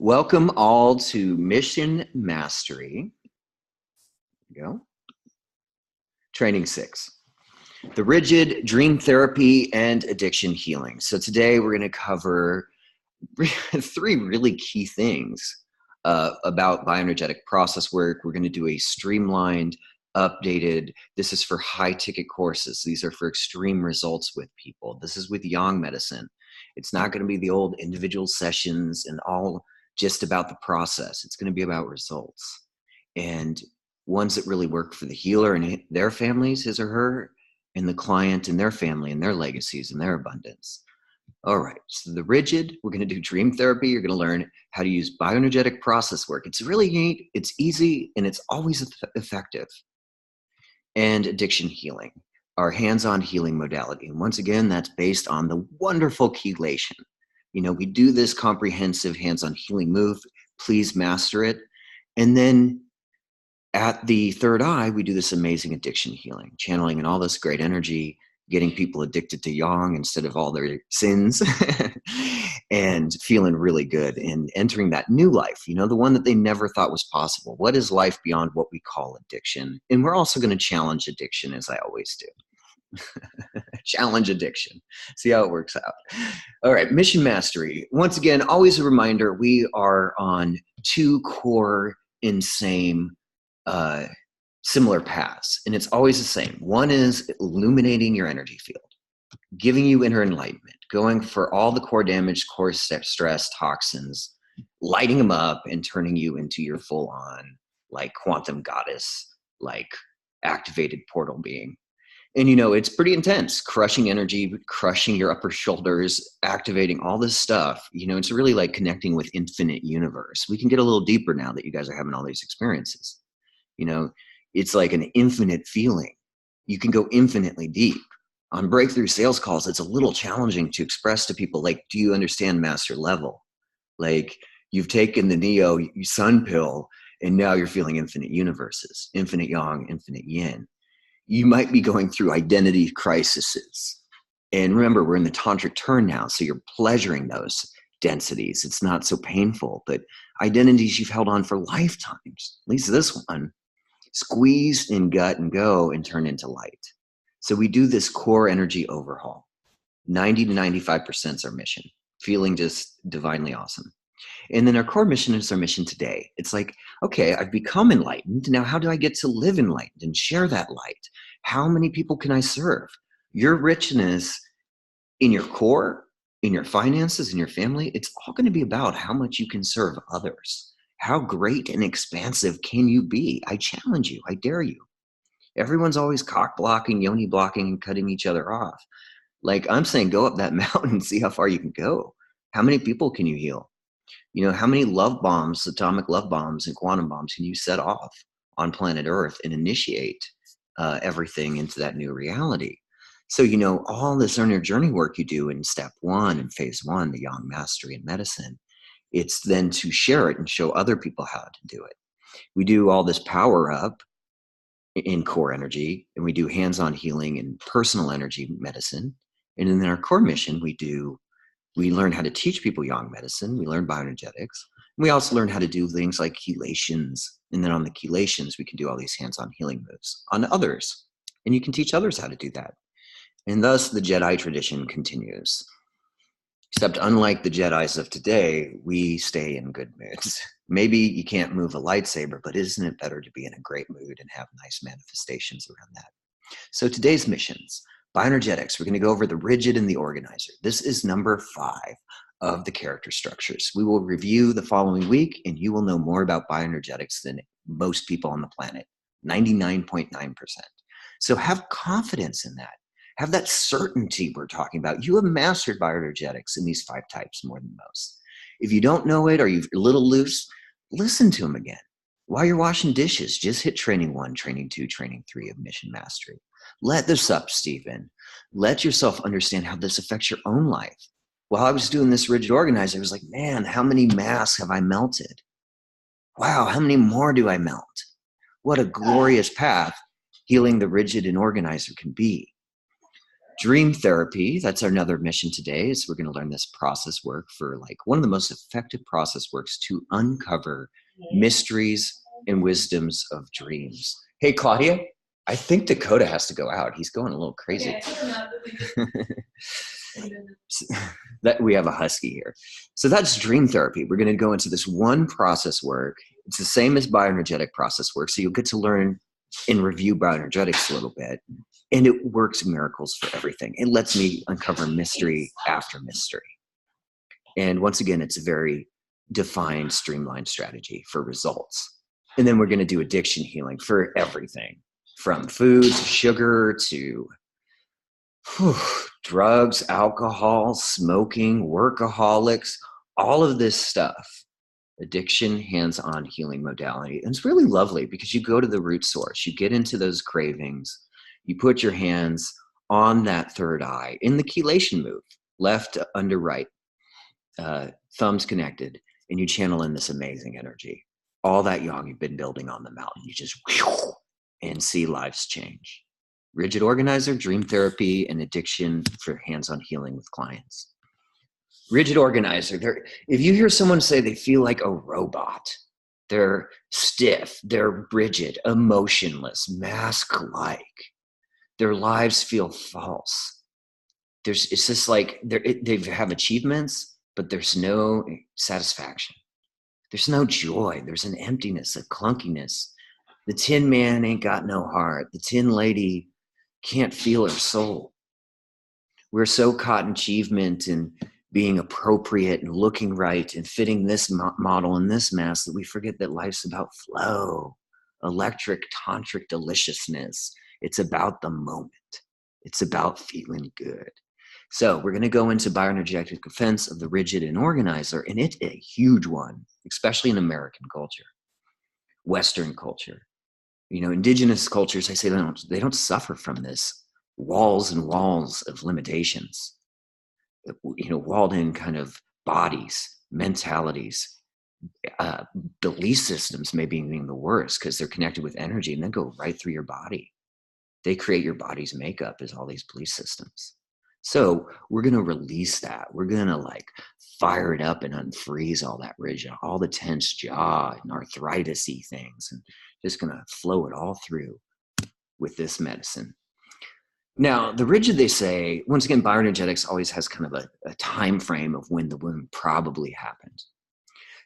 Welcome all to Mission Mastery. There we go. Training 6. The rigid dream therapy and addiction healing. So today we're going to cover 3 really key things about bioenergetic process work. We're going to do a streamlined, updated, this is for high ticket courses. These are for extreme results with people. This is with yang medicine. It's not going to be the old individual sessions and all just about the process. It's going to be about results and ones that really work for the healer and their families, his or her, and the client and their family and their legacies and their abundance. All right, so the rigid, we're going to do dream therapy. You're going to learn how to use bioenergetic process work. It's really neat, it's easy, and it's always effective. And addiction healing, our hands-on healing modality. And once again, that's based on the wonderful chelation. You know, we do this comprehensive hands-on healing move. Please master it. And then at the third eye, we do this amazing addiction healing, channeling in all this great energy, getting people addicted to yang instead of all their sins and feeling really good and entering that new life, you know, the one that they never thought was possible. What is life beyond what we call addiction? And we're also going to challenge addiction, as I always do. Challenge addiction. See how it works out. All right, mission mastery. Once again, always a reminder, we are on 2 core and same similar paths, and it's always the same. One is illuminating your energy field, giving you inner enlightenment, going for all the core damage, core stress, toxins, lighting them up and turning you into your full-on, like, quantum goddess, like activated portal being. And, you know, it's pretty intense, crushing energy, crushing your upper shoulders, activating all this stuff. You know, it's really like connecting with infinite universe. We can get a little deeper now that you guys are having all these experiences. You know, it's like an infinite feeling. You can go infinitely deep. On breakthrough sales calls, it's a little challenging to express to people, like, do you understand master level? Like, you've taken the Neo sun pill, and now you're feeling infinite universes, infinite yang, infinite yin. You might be going through identity crises. And remember, we're in the tantric turn now, so you're pleasuring those densities. It's not so painful, but identities you've held on for lifetimes, at least this one, squeezed in gut and go and turn into light. So we do this core energy overhaul. 90 to 95% is our mission, feeling just divinely awesome. And then our core mission is our mission today. It's like, okay, I've become enlightened. Now, how do I get to live enlightened and share that light? How many people can I serve? Your richness in your core, in your finances, in your family, it's all going to be about how much you can serve others. How great and expansive can you be? I challenge you. I dare you. Everyone's always cock blocking, yoni blocking, and cutting each other off. Like, I'm saying, go up that mountain and see how far you can go. How many people can you heal? You know, how many love bombs, atomic love bombs and quantum bombs can you set off on planet Earth and initiate everything into that new reality? So, you know, all this inner journey work you do in step 1 and phase 1, the yang mastery in medicine, it's then to share it and show other people how to do it. We do all this power up in core energy, and we do hands-on healing and personal energy medicine. And in our core mission, we learn how to teach people yang medicine. We learn bioenergetics. We also learn how to do things like chelations. And then on the chelations, we can do all these hands-on healing moves on others. And you can teach others how to do that. And thus the Jedi tradition continues. Except unlike the Jedis of today, we stay in good moods. Maybe you can't move a lightsaber, but isn't it better to be in a great mood and have nice manifestations around that? So today's missions. Bioenergetics, we're going to go over the rigid and the organizer. This is number 5 of the character structures. We will review the following week, and you will know more about bioenergetics than most people on the planet, 99.9%. So have confidence in that. Have that certainty we're talking about. You have mastered bioenergetics in these 5 types more than most. If you don't know it or you're a little loose, listen to them again. While you're washing dishes, just hit training 1, training 2, training 3 of mission mastery. Let this up, Stephen. Let yourself understand how this affects your own life. While I was doing this rigid organizer, I was like, man, how many masks have I melted? Wow, how many more do I melt? What a glorious path healing the rigid and organizer can be. Dream therapy, that's another mission today, is we're going to learn this process work for like one of the most effective process works to uncover mysteries and wisdoms of dreams. Hey, Claudia, I think Dakota has to go out. He's going a little crazy. That we have a husky here. So that's dream therapy. We're going to go into this one process work. It's the same as bioenergetic process work. So you'll get to learn and review bioenergetics a little bit. And it works miracles for everything. It lets me uncover mystery after mystery. And once again, it's a very defined, streamlined strategy for results. And then we're going to do addiction healing for everything, from food to sugar to drugs, alcohol, smoking, workaholics, all of this stuff. Addiction, hands-on healing modality. And it's really lovely because you go to the root source. You get into those cravings. You put your hands on that third eye in the chelation move, left under right, thumbs connected, and you channel in this amazing energy. All that yang you've been building on the mountain, you just and see lives change. Rigid organizer, dream therapy, and addiction for hands-on healing with clients. Rigid organizer, if you hear someone say they feel like a robot, they're stiff, they're rigid, emotionless, mask-like, their lives feel false. It's just like they have achievements, but there's no satisfaction. There's no joy. There's an emptiness, a clunkiness. The Tin Man ain't got no heart. The Tin Lady can't feel her soul. We're so caught in achievement and being appropriate and looking right and fitting this model in this mass that we forget that life's about flow, electric, tantric deliciousness. It's about the moment. It's about feeling good. So we're going to go into bioenergetic defense of the rigid and organizer, and it's a huge one, especially in American culture, Western culture. You know, indigenous cultures, I say they don't suffer from this walls and walls of limitations. You know, walled in kind of bodies, mentalities, belief systems maybe being the worst because they're connected with energy and then go right through your body. They create your body's makeup as all these belief systems. So we're going to release that. We're going to like fire it up and unfreeze all that rigid, all the tense jaw and arthritis-y things, and just going to flow it all through with this medicine. Now, the rigid, they say, once again, bioenergetics always has kind of a time frame of when the wound probably happened.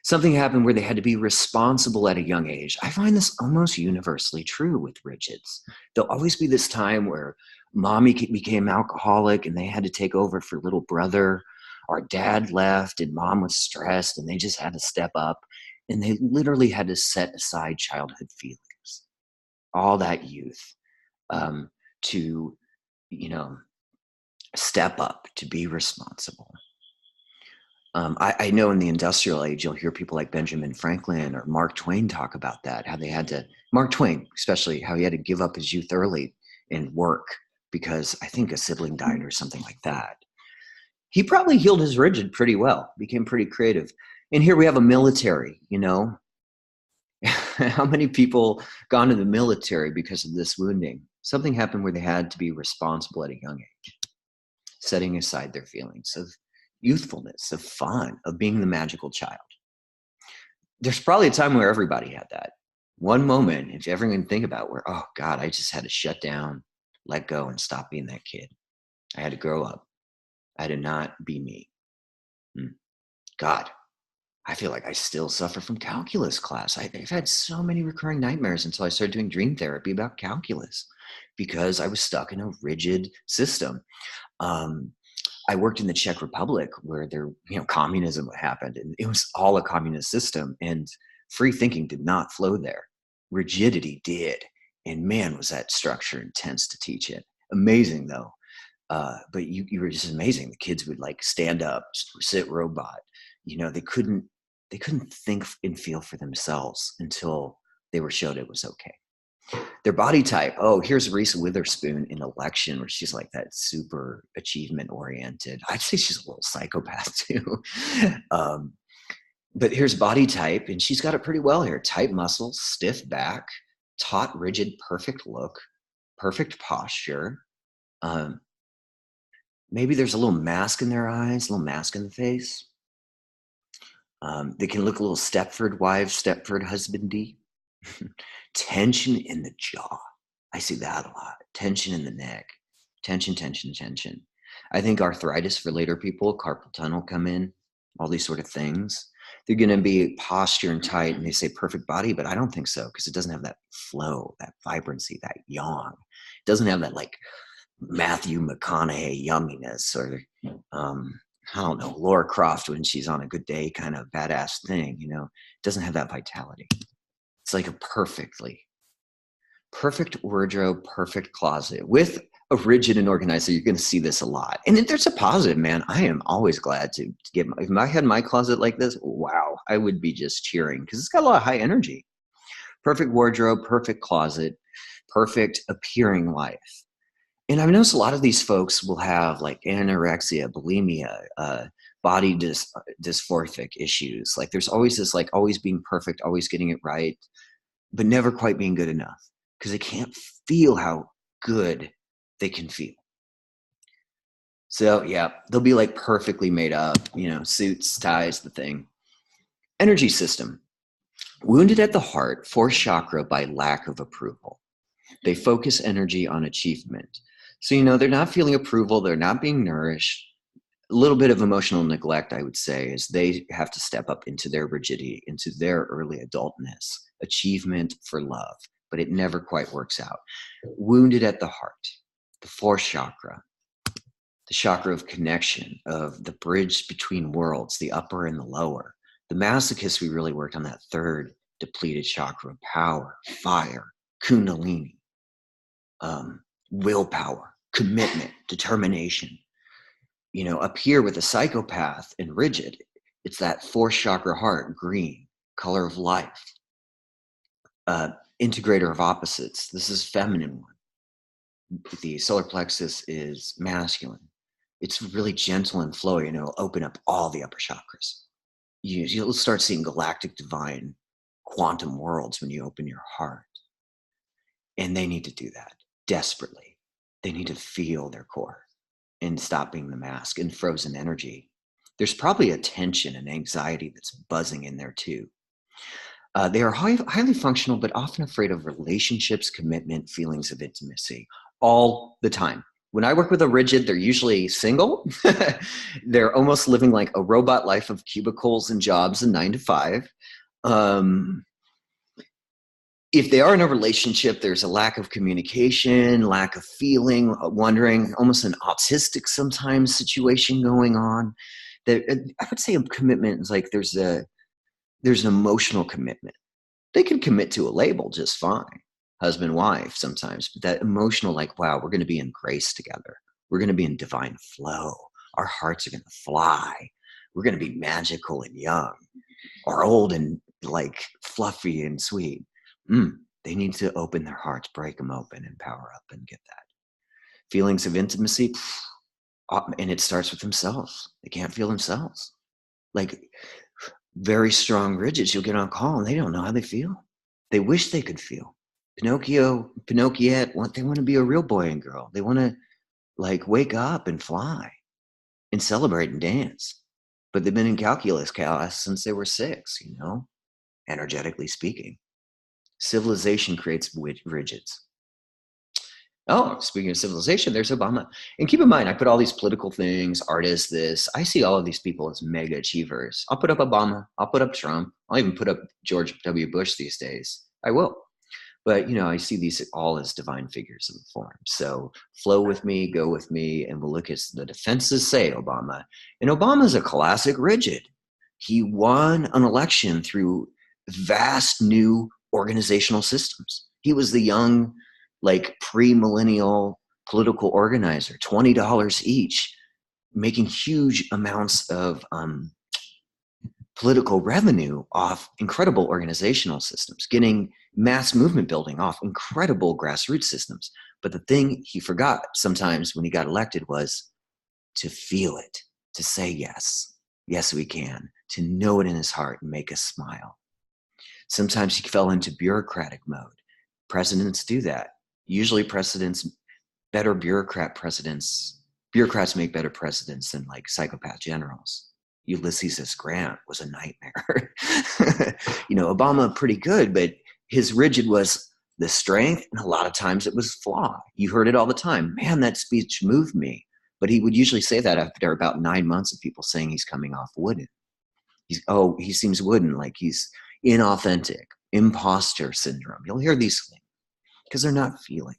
Something happened where they had to be responsible at a young age. I find this almost universally true with rigids. There'll always be this time where mommy became alcoholic and they had to take over for little brother, or dad left and mom was stressed and they just had to step up, and they literally had to set aside childhood feelings, all that youth, to, you know, step up, to be responsible. I know in the industrial age, you'll hear people like Benjamin Franklin or Mark Twain talk about that, how they had to, Mark Twain especially, how he had to give up his youth early and work because I think a sibling died or something like that. He probably healed his rigid pretty well, became pretty creative. And here we have a military, you know. How many people gone to the military because of this wounding? Something happened where they had to be responsible at a young age, setting aside their feelings of youthfulness, of fun, of being the magical child. There's probably a time where everybody had that. One moment, if you ever can think about where, oh God, I just had to shut down, let go, and stop being that kid. I had to grow up. I had to not be me. God, I feel like I still suffer from calculus class. I've had so many recurring nightmares until I started doing dream therapy about calculus because I was stuck in a rigid system. I worked in the Czech Republic where communism happened, and it was all a communist system, and free thinking did not flow there. Rigidity did. And man, was that structure intense to teach it. Amazing though. But you were just amazing. The kids would like stand up, sit robot. You know, they couldn't think and feel for themselves until they were showed it was okay. Their body type. Oh, here's Reese Witherspoon in Election, where she's like that super achievement oriented. I'd say she's a little psychopath too. But here's body type, and she's got it pretty well here. Tight muscles, stiff back, taut, rigid, perfect look, perfect posture. Maybe there's a little mask in their eyes, a little mask in the face. They can look a little Stepford wife, Stepford husbandy. Tension in the jaw. I see that a lot. Tension in the neck. Tension, tension, tension. I think arthritis for later people, carpal tunnel come in, all these sort of things. They're going to be posture and tight, and they say perfect body, but I don't think so because it doesn't have that flow, that vibrancy, that yang. It doesn't have that like Matthew McConaughey yumminess or I don't know, Laura Croft when she's on a good day kind of badass thing, you know. It doesn't have that vitality. It's like a perfect wardrobe, perfect closet with a rigid and organized. So you're going to see this a lot. And there's a positive, man. I am always glad to get, if I had my closet like this, wow, I would be just cheering because it's got a lot of high energy. Perfect wardrobe, perfect closet, perfect appearing life. And I've noticed a lot of these folks will have like anorexia, bulimia, body dysmorphic issues. Like there's always this like always being perfect, always getting it right, but never quite being good enough because they can't feel how good they can feel. So yeah, they'll be like perfectly made up, you know, suits, ties, the thing. Energy system. Wounded at the heart, fourth chakra by lack of approval. They focus energy on achievement. So, you know, they're not feeling approval. They're not being nourished. A little bit of emotional neglect, I would say, is they have to step up into their rigidity, into their early adultness, achievement for love, but it never quite works out. Wounded at the heart, the fourth chakra, the chakra of connection, of the bridge between worlds, the upper and the lower. The masochists, we really worked on that third depleted chakra of power, fire, kundalini, willpower, commitment, determination. You know, up here with a psychopath and rigid, it's that fourth chakra heart, green, color of life, integrator of opposites. This is feminine one. The solar plexus is masculine. It's really gentle and flowy, and it'll open up all the upper chakras. You'll start seeing galactic divine quantum worlds when you open your heart. And they need to do that desperately. They need to feel their core and stop being the mask and frozen energy. There's probably a tension and anxiety that's buzzing in there too. They are highly functional, but often afraid of relationships, commitment, feelings of intimacy all the time. When I work with a rigid, they're usually single. They're almost living like a robot life of cubicles and jobs and 9 to 5. If they are in a relationship, there's a lack of communication, lack of feeling, wondering, almost an autistic sometimes situation going on. That I would say a commitment is like there's an emotional commitment. They can commit to a label just fine, husband, wife sometimes, but that emotional, like, wow, we're going to be in grace together. We're going to be in divine flow. Our hearts are going to fly. We're going to be magical and young or old and like fluffy and sweet. They need to open their hearts, break them open, and power up and get that. Feelings of intimacy, and it starts with themselves. They can't feel themselves. Like very strong rigids, you'll get on call and they don't know how they feel. They wish they could feel. Pinocchio, they want to be a real boy and girl. They want to like wake up and fly and celebrate and dance. But they've been in calculus class since they were 6, you know, energetically speaking. Civilization creates rigids. Oh, speaking of civilization, there's Obama. And keep in mind, I put all these political things, artists, this. I see all of these people as mega achievers. I'll put up Obama. I'll put up Trump. I'll even put up George W. Bush these days. I will. But, you know, I see these all as divine figures of the form. So flow with me, go with me, and we'll look at the defenses say Obama. And Obama's a classic rigid. He won an election through vast new organizational systems. He was the young, like pre-millennial political organizer, $20 each, making huge amounts of political revenue off incredible organizational systems, getting mass movement building off incredible grassroots systems. But the thing he forgot sometimes when he got elected was to feel it, to say yes, yes we can, to know it in his heart and make us smile. Sometimes he fell into bureaucratic mode. Presidents do that. Usually better bureaucrat presidents Bureaucrats make better presidents than like psychopath generals. Ulysses S. Grant was a nightmare. Obama pretty good, but his rigid was the strength, and a lot of times it was flaw. You heard it all the time. Man, that speech moved me. But he would usually say that after about 9 months of people saying he's coming off wooden. He seems wooden, like he's inauthentic, imposter syndrome. You'll hear these things because they're not feeling.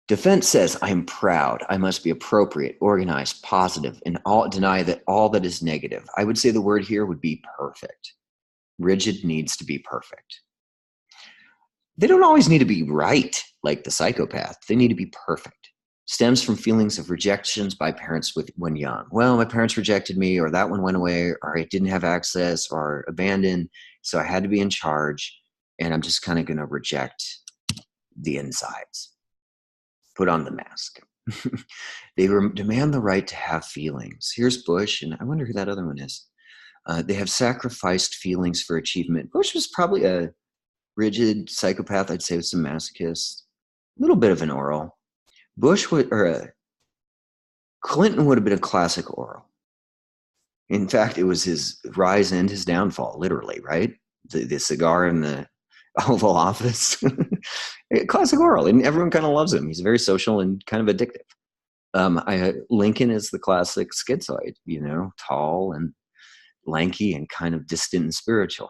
Defense says, I am proud. I must be appropriate, organized, positive, and deny that all that is negative. I would say the word here would be perfect. Rigid needs to be perfect. They don't always need to be right, like the psychopath. They need to be perfect. Stems from feelings of rejections by parents when young. Well, my parents rejected me, or that one went away, or I didn't have access, or abandoned, so I had to be in charge, and I'm just kind of going to reject the insides. Put on the mask. They demand the right to have feelings. Here's Bush, and I wonder who that other one is. They have sacrificed feelings for achievement. Bush was probably a rigid psychopath. I'd say with some masochist, a little bit of an oral. Clinton would have been a classic oral. In fact, it was his rise and his downfall, literally, right? The cigar in the Oval Office. Classic oral, and everyone kind of loves him. He's very social and kind of addictive. Lincoln is the classic schizoid, tall and lanky and kind of distant and spiritual.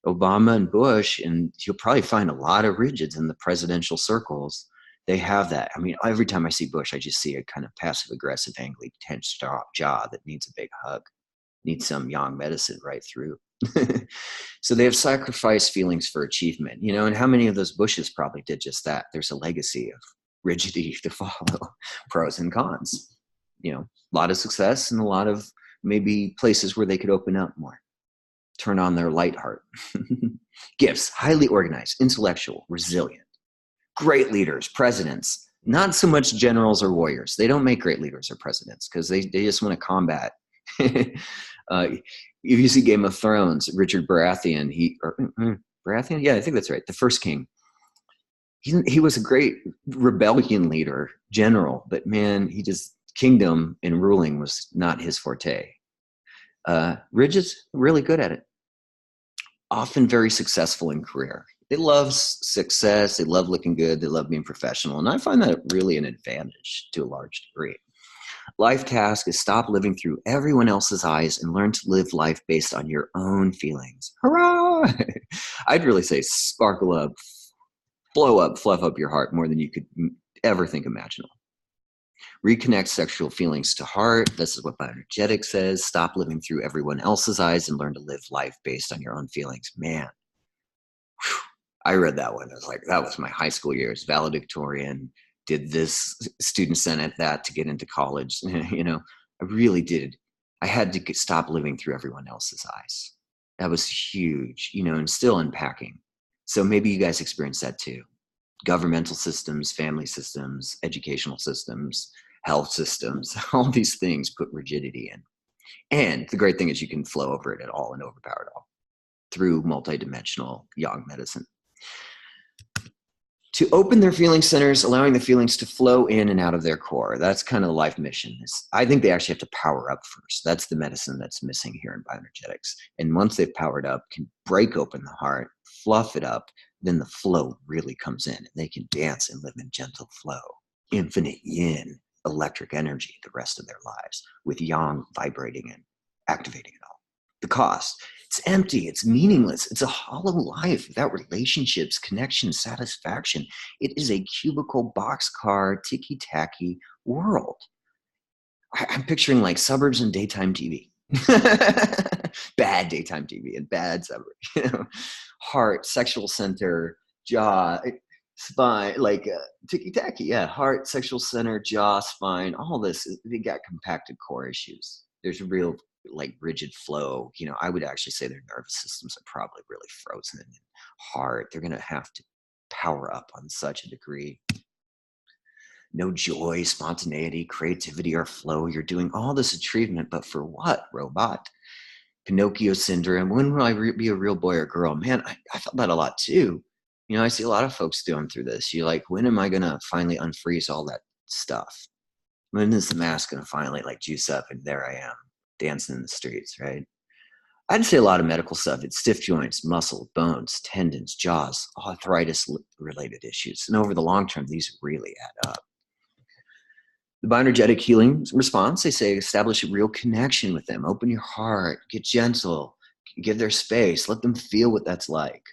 Obama and Bush, and you'll probably find a lot of rigids in the presidential circles. They have that. I mean, every time I see Bush, I just see a kind of passive-aggressive, angry, tense jaw that needs a big hug, needs some yang medicine right through. So they have sacrificed feelings for achievement, and how many of those Bushes probably did just that? There's a legacy of rigidity to follow, pros and cons, a lot of success and a lot of maybe places where they could open up more, turn on their light heart. Gifts: highly organized, intellectual, resilient, great leaders, presidents, not so much generals or warriors. They don't make great leaders or presidents because they just want to combat. If you see Game of Thrones, Richard Baratheon, Baratheon? Yeah, I think that's right. The first king. He was a great rebellion leader, general, but man, kingdom and ruling was not his forte. Rigid's really good at it. Often very successful in career. They love success. They love looking good. They love being professional. And I find that really an advantage to a large degree. Life task is stop living through everyone else's eyes and learn to live life based on your own feelings. Hurrah! I'd really say sparkle up, blow up, fluff up your heart more than you could ever think imaginable. Reconnect sexual feelings to heart. This is what Bioenergetics says. Stop living through everyone else's eyes and learn to live life based on your own feelings. Man, I read that one. I was like, that was my high school years, valedictorian. Did this, student senate that to get into college. I really did. I had to stop living through everyone else's eyes. That was huge, and still unpacking. So maybe you guys experienced that too. Governmental systems, family systems, educational systems, health systems, all these things put rigidity in. And the great thing is you can flow over it at all and overpower it all through multidimensional yang medicine. To open their feeling centers, allowing the feelings to flow in and out of their core. That's kind of the life mission. I think they actually have to power up first. That's the medicine that's missing here in bioenergetics. And once they've powered up, can break open the heart, fluff it up, then the flow really comes in and they can dance and live in gentle flow, infinite yin, electric energy the rest of their lives with yang vibrating and activating it all. The cost: it's empty, it's meaningless, it's a hollow life without relationships, connection, satisfaction. It is a cubicle, boxcar, ticky-tacky world. I'm picturing like suburbs and daytime TV. Bad daytime TV and bad suburbs. Heart, sexual center, jaw, spine, like ticky-tacky. Yeah, heart, sexual center, jaw, spine, all this. They got compacted core issues. There's real like rigid flow. I would actually say their nervous systems are probably really frozen and hard. They're going to have to power up on such a degree. No joy, spontaneity, creativity, or flow. You're doing all this achievement, but for what, robot? Pinocchio syndrome. When will I be a real boy or girl? Man, I felt that a lot too. You know, I see a lot of folks going through this. You're like, when am I going to finally unfreeze all that stuff? When is the mask going to finally like juice up? And there I am dancing in the streets, right? I'd say a lot of medical stuff. It's stiff joints, muscle, bones, tendons, jaws, arthritis related issues. And over the long term, these really add up. The bioenergetic healing response, they say, establish a real connection with them. Open your heart, get gentle, give their space, let them feel what that's like.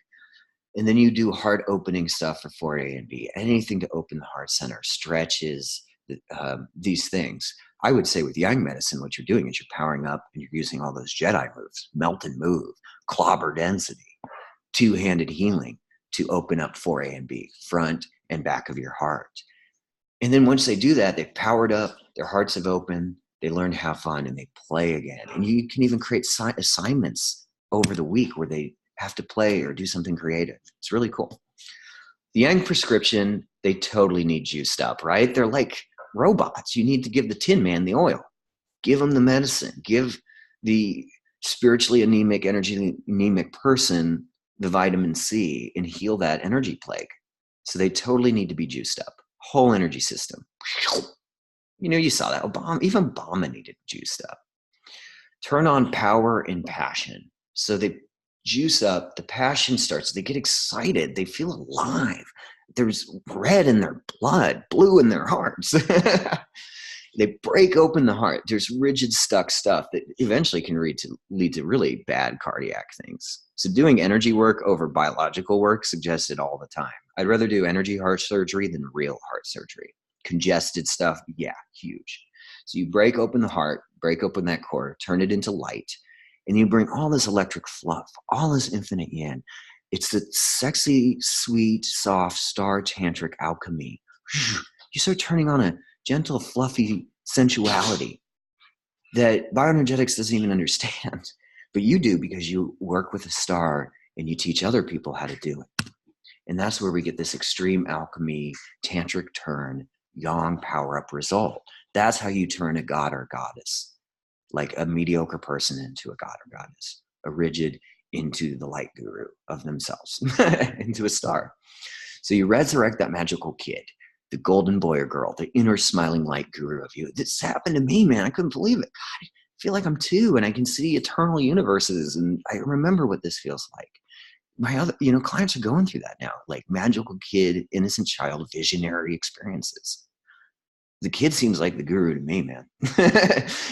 And then you do heart opening stuff for 4A and B, anything to open the heart center, stretches, these things. I would say with Yang medicine, what you're doing is you're powering up and you're using all those Jedi moves, melt and move, clobber density, two-handed healing to open up 4A and B, front and back of your heart. And then once they do that, they've powered up, their hearts have opened, they learn to have fun, and they play again. And you can even create assignments over the week where they have to play or do something creative. It's really cool. The Yang prescription, they totally need juiced up, right? They're like robots. You need to give the Tin Man the oil. Give them the medicine. Give the spiritually anemic, energy anemic person the vitamin C and heal that energy plague. So they totally need to be juiced up. Whole energy system. You know, you saw that. Even Obama needed juiced up. Turn on power and passion. So they juice up, the passion starts, they get excited, they feel alive. There's red in their blood, blue in their hearts. They break open the heart. There's rigid, stuck stuff that eventually can lead to really bad cardiac things. So doing energy work over biological work suggested all the time. I'd rather do energy heart surgery than real heart surgery. Congested stuff, yeah, huge. So you break open the heart, break open that core, turn it into light, and you bring all this electric fluff, all this infinite yin. It's the sexy, sweet, soft, star tantric alchemy. You start turning on a gentle, fluffy sensuality that bioenergetics doesn't even understand. But you do because you work with a star and you teach other people how to do it. And that's where we get this extreme alchemy, tantric turn, yang power up result. That's how you turn a god or goddess, like a mediocre person into a god or goddess, a rigid into the light guru of themselves, into a star. So you resurrect that magical kid, the golden boy or girl, the inner smiling light guru of you. This happened to me, man. I couldn't believe it. God, I feel like I'm two and I can see eternal universes. And I remember what this feels like. My other, clients are going through that now, like magical kid, innocent child, visionary experiences. The kid seems like the guru to me, man.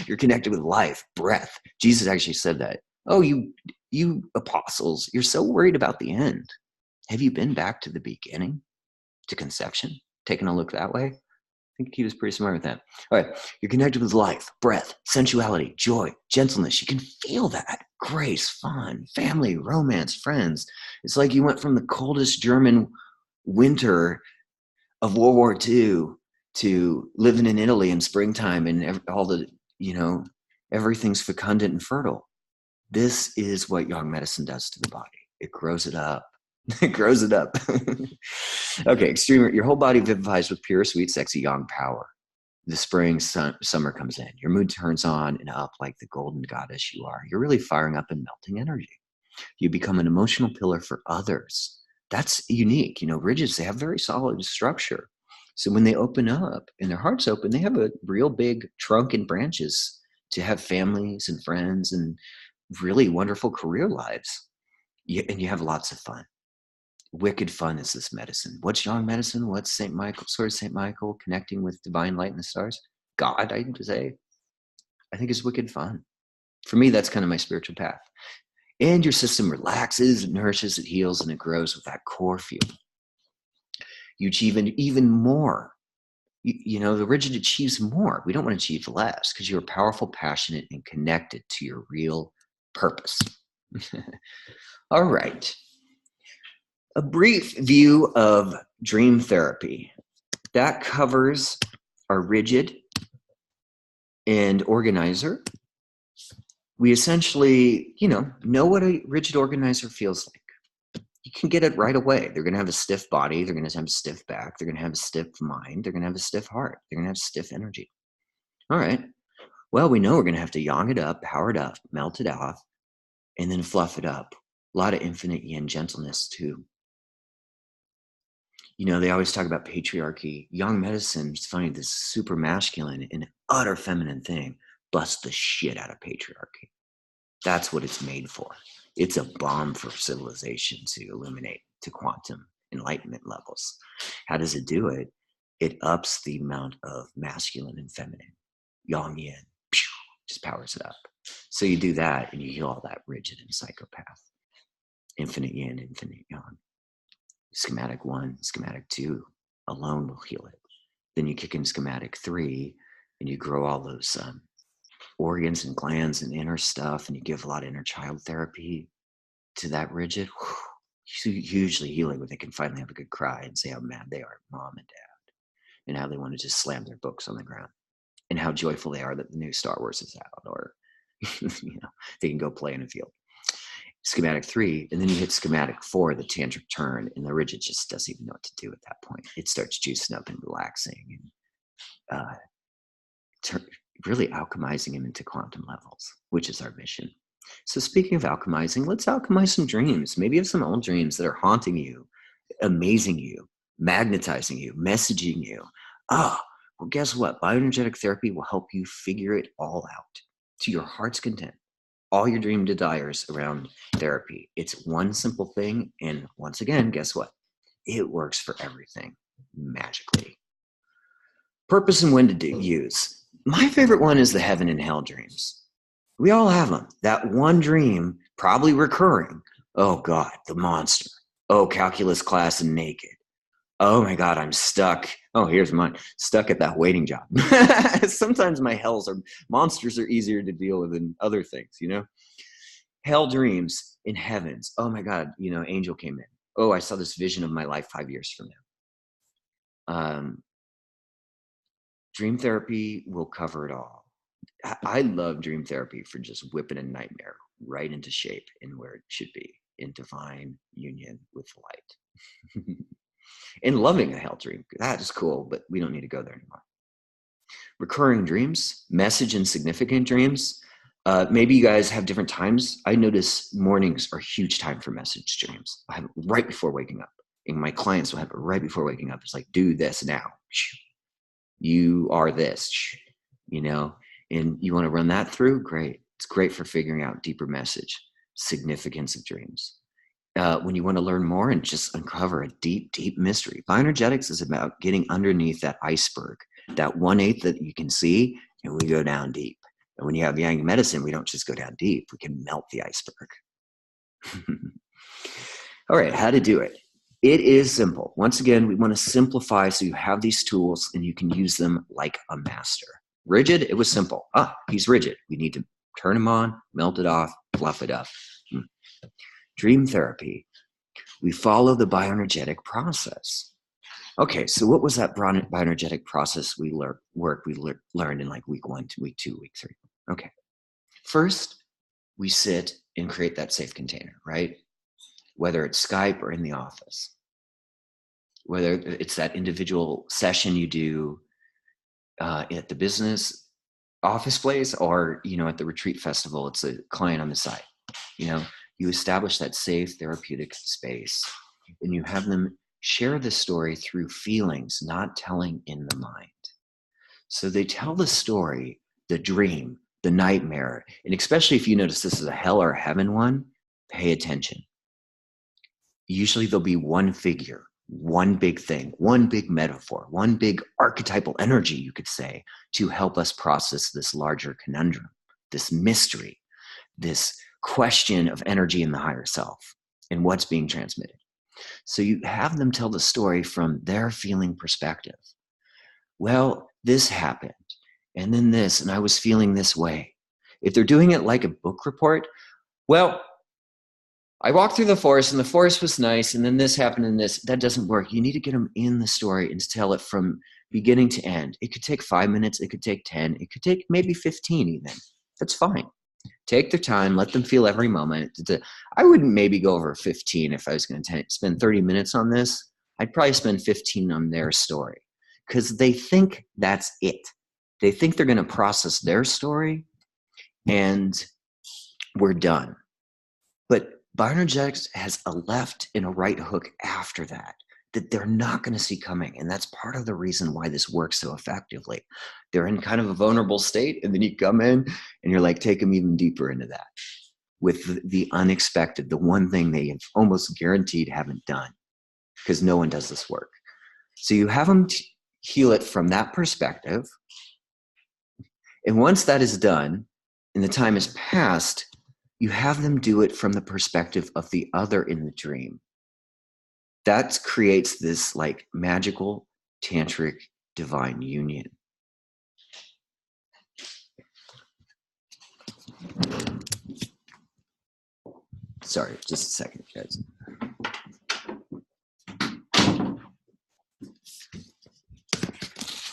You're connected with life, breath. Jesus actually said that. Oh, you apostles, you're so worried about the end. Have you been back to the beginning, to conception? Taking a look that way? I think he was pretty smart with that. All right, you're connected with life, breath, sensuality, joy, gentleness. You can feel that. Grace, fun, family, romance, friends. It's like you went from the coldest German winter of World War II to living in Italy in springtime and all the, everything's fecundant and fertile. This is what yang medicine does to the body. It grows it up. It grows it up. Okay, extreme. Your whole body vivifies with pure, sweet, sexy yang power. The spring, summer comes in. Your mood turns on and up like the golden goddess you are. You're really firing up and melting energy. You become an emotional pillar for others. That's unique. Rigids, they have very solid structure. So when they open up and their hearts open, they have a real big trunk and branches to have families and friends and really wonderful career lives. And you have lots of fun. Wicked fun is this medicine. What's yang medicine? What's St. Michael? Sort of St. Michael connecting with divine light and the stars? God, I would say. I think it's wicked fun. For me, that's kind of my spiritual path. And your system relaxes, it nourishes, it heals, and it grows with that core feel. You achieve even more. The rigid achieves more. We don't want to achieve less because you're powerful, passionate, and connected to your real purpose. All right. A brief view of dream therapy. That covers our rigid and organizer. We essentially, know what a rigid organizer feels like. You can get it right away. They're going to have a stiff body. They're going to have a stiff back. They're going to have a stiff mind. They're going to have a stiff heart. They're going to have stiff energy. All right. Well, we know we're going to have to yang it up, power it up, melt it off, and then fluff it up. A lot of infinite yin gentleness too. They always talk about patriarchy. Young medicine, it's funny, this super masculine and utter feminine thing busts the shit out of patriarchy. That's what it's made for. It's a bomb for civilization to illuminate to quantum enlightenment levels. How does it do it? It ups the amount of masculine and feminine, yang yin, just powers it up. So you do that and you heal all that rigid and psychopath. Infinite yin, infinite yang. Schematic 1, schematic 2 alone will heal it. Then you kick in schematic 3 and you grow all those organs and glands and inner stuff, and you give a lot of inner child therapy to that rigid. Hugely healing when they can finally have a good cry and say how mad they are at mom and dad, and how they want to just slam their books on the ground, and how joyful they are that the new Star Wars is out, or they can go play in a field. Schematic 3, and then you hit schematic 4, the tantric turn, and the rigid just doesn't even know what to do at that point. It starts juicing up and relaxing and really alchemizing him into quantum levels, which is our mission. So speaking of alchemizing, let's alchemize some dreams. Maybe you have some old dreams that are haunting you, amazing you, magnetizing you, messaging you. Well, guess what? Bioenergetic therapy will help you figure it all out to your heart's content. All your dream desires around therapy. It's one simple thing. And once again, guess what? It works for everything magically. Purpose and when to use. My favorite one is the heaven and hell dreams. We all have them. That one dream, probably recurring. Oh God, the monster. Oh, calculus class and naked. Oh my God, I'm stuck. Oh, here's mine. Stuck at that waiting job. Sometimes my monsters are easier to deal with than other things, Hell dreams in heavens. Oh my God, angel came in. Oh, I saw this vision of my life 5 years from now. Dream therapy will cover it all. I love dream therapy for just whipping a nightmare right into shape and where it should be, in divine union with light. And loving a hell dream. That is cool, but we don't need to go there anymore. Recurring dreams, message and significant dreams. Maybe you guys have different times. I notice mornings are a huge time for message dreams. I have it right before waking up. And my clients will have it right before waking up. It's like, do this now. You are this, and you want to run that through? Great. It's great for figuring out deeper message, significance of dreams. When you want to learn more and just uncover a deep, deep mystery. Bioenergetics is about getting underneath that iceberg, that 1/8 that you can see, and we go down deep. And when you have Yang medicine, we don't just go down deep. We can melt the iceberg. All right, how to do it. It is simple. Once again, we want to simplify so you have these tools and you can use them like a master. Rigid, it was simple. He's rigid. We need to turn him on, melt it off, fluff it up. Dream therapy, we follow the bioenergetic process. Okay, so what was that bioenergetic process we learned in like week 1 to week 2, week 3? Okay, first we sit and create that safe container, right? Whether it's Skype or in the office, whether it's that individual session you do at the business office place or, at the retreat festival, it's a client on the side, you establish that safe therapeutic space and you have them share the story through feelings, not telling in the mind. So they tell the story, the dream, the nightmare, and especially if you notice this is a hell or a heaven one, pay attention. Usually there'll be one figure, one big thing, one big metaphor, one big archetypal energy, you could say, to help us process this larger conundrum, this mystery, this question of energy in the higher self and what's being transmitted. So you have them tell the story from their feeling perspective. Well, this happened, and then this, and I was feeling this way. If they're doing it like a book report, well, I walked through the forest and the forest was nice, and then this happened and this. That doesn't work. You need to get them in the story and tell it from beginning to end. It could take 5 minutes. It could take 10. It could take maybe 15 even. That's fine. Take their time. Let them feel every moment. I wouldn't maybe go over 15 if I was going to spend 30 minutes on this. I'd probably spend 15 on their story because they think that's it. They think they're going to process their story and we're done. But bioenergetics has a left and a right hook after that that they're not going to see coming. And that's part of the reason why this works so effectively. They're in kind of a vulnerable state, and then you come in and you're like, take them even deeper into that with the unexpected, the one thing they have almost guaranteed haven't done, because no one does this work. So you have them heal it from that perspective. And once that is done and the time has passed, you have them do it from the perspective of the other in the dream. That creates this like magical, tantric, divine union. Sorry, just a second, guys.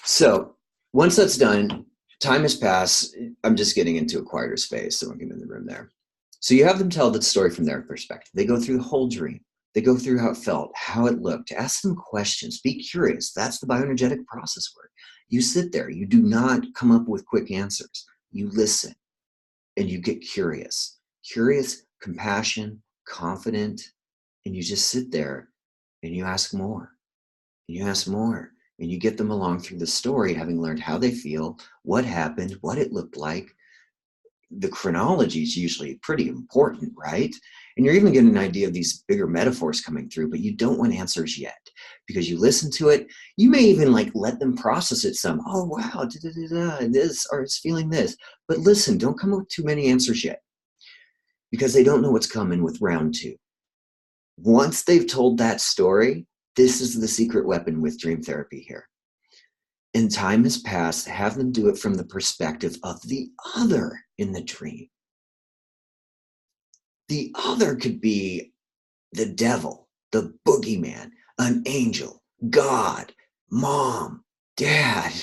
So once that's done, time has passed. I'm just getting into a quieter space, so I'm in the room there. So you have them tell the story from their perspective. They go through the whole dream. They go through how it felt, how it looked. Ask them questions. Be curious. That's the bioenergetic process work. You sit there. You do not come up with quick answers. You listen and you get curious. Curious, compassion, confident, and you just sit there and you ask more. And you ask more. And you get them along through the story, having learned how they feel, what happened, what it looked like. The chronology is usually pretty important, right? And you're even getting an idea of these bigger metaphors coming through, but you don't want answers yet because you listen to it. You may even like let them process it some. Oh, wow, this, or it's feeling this. But listen, don't come up with too many answers yet because they don't know what's coming with round two. Once they've told that story, this is the secret weapon with dream therapy here. And time has passed, have them do it from the perspective of the other in the dream. The other could be the devil, the boogeyman, an angel, God, mom, dad,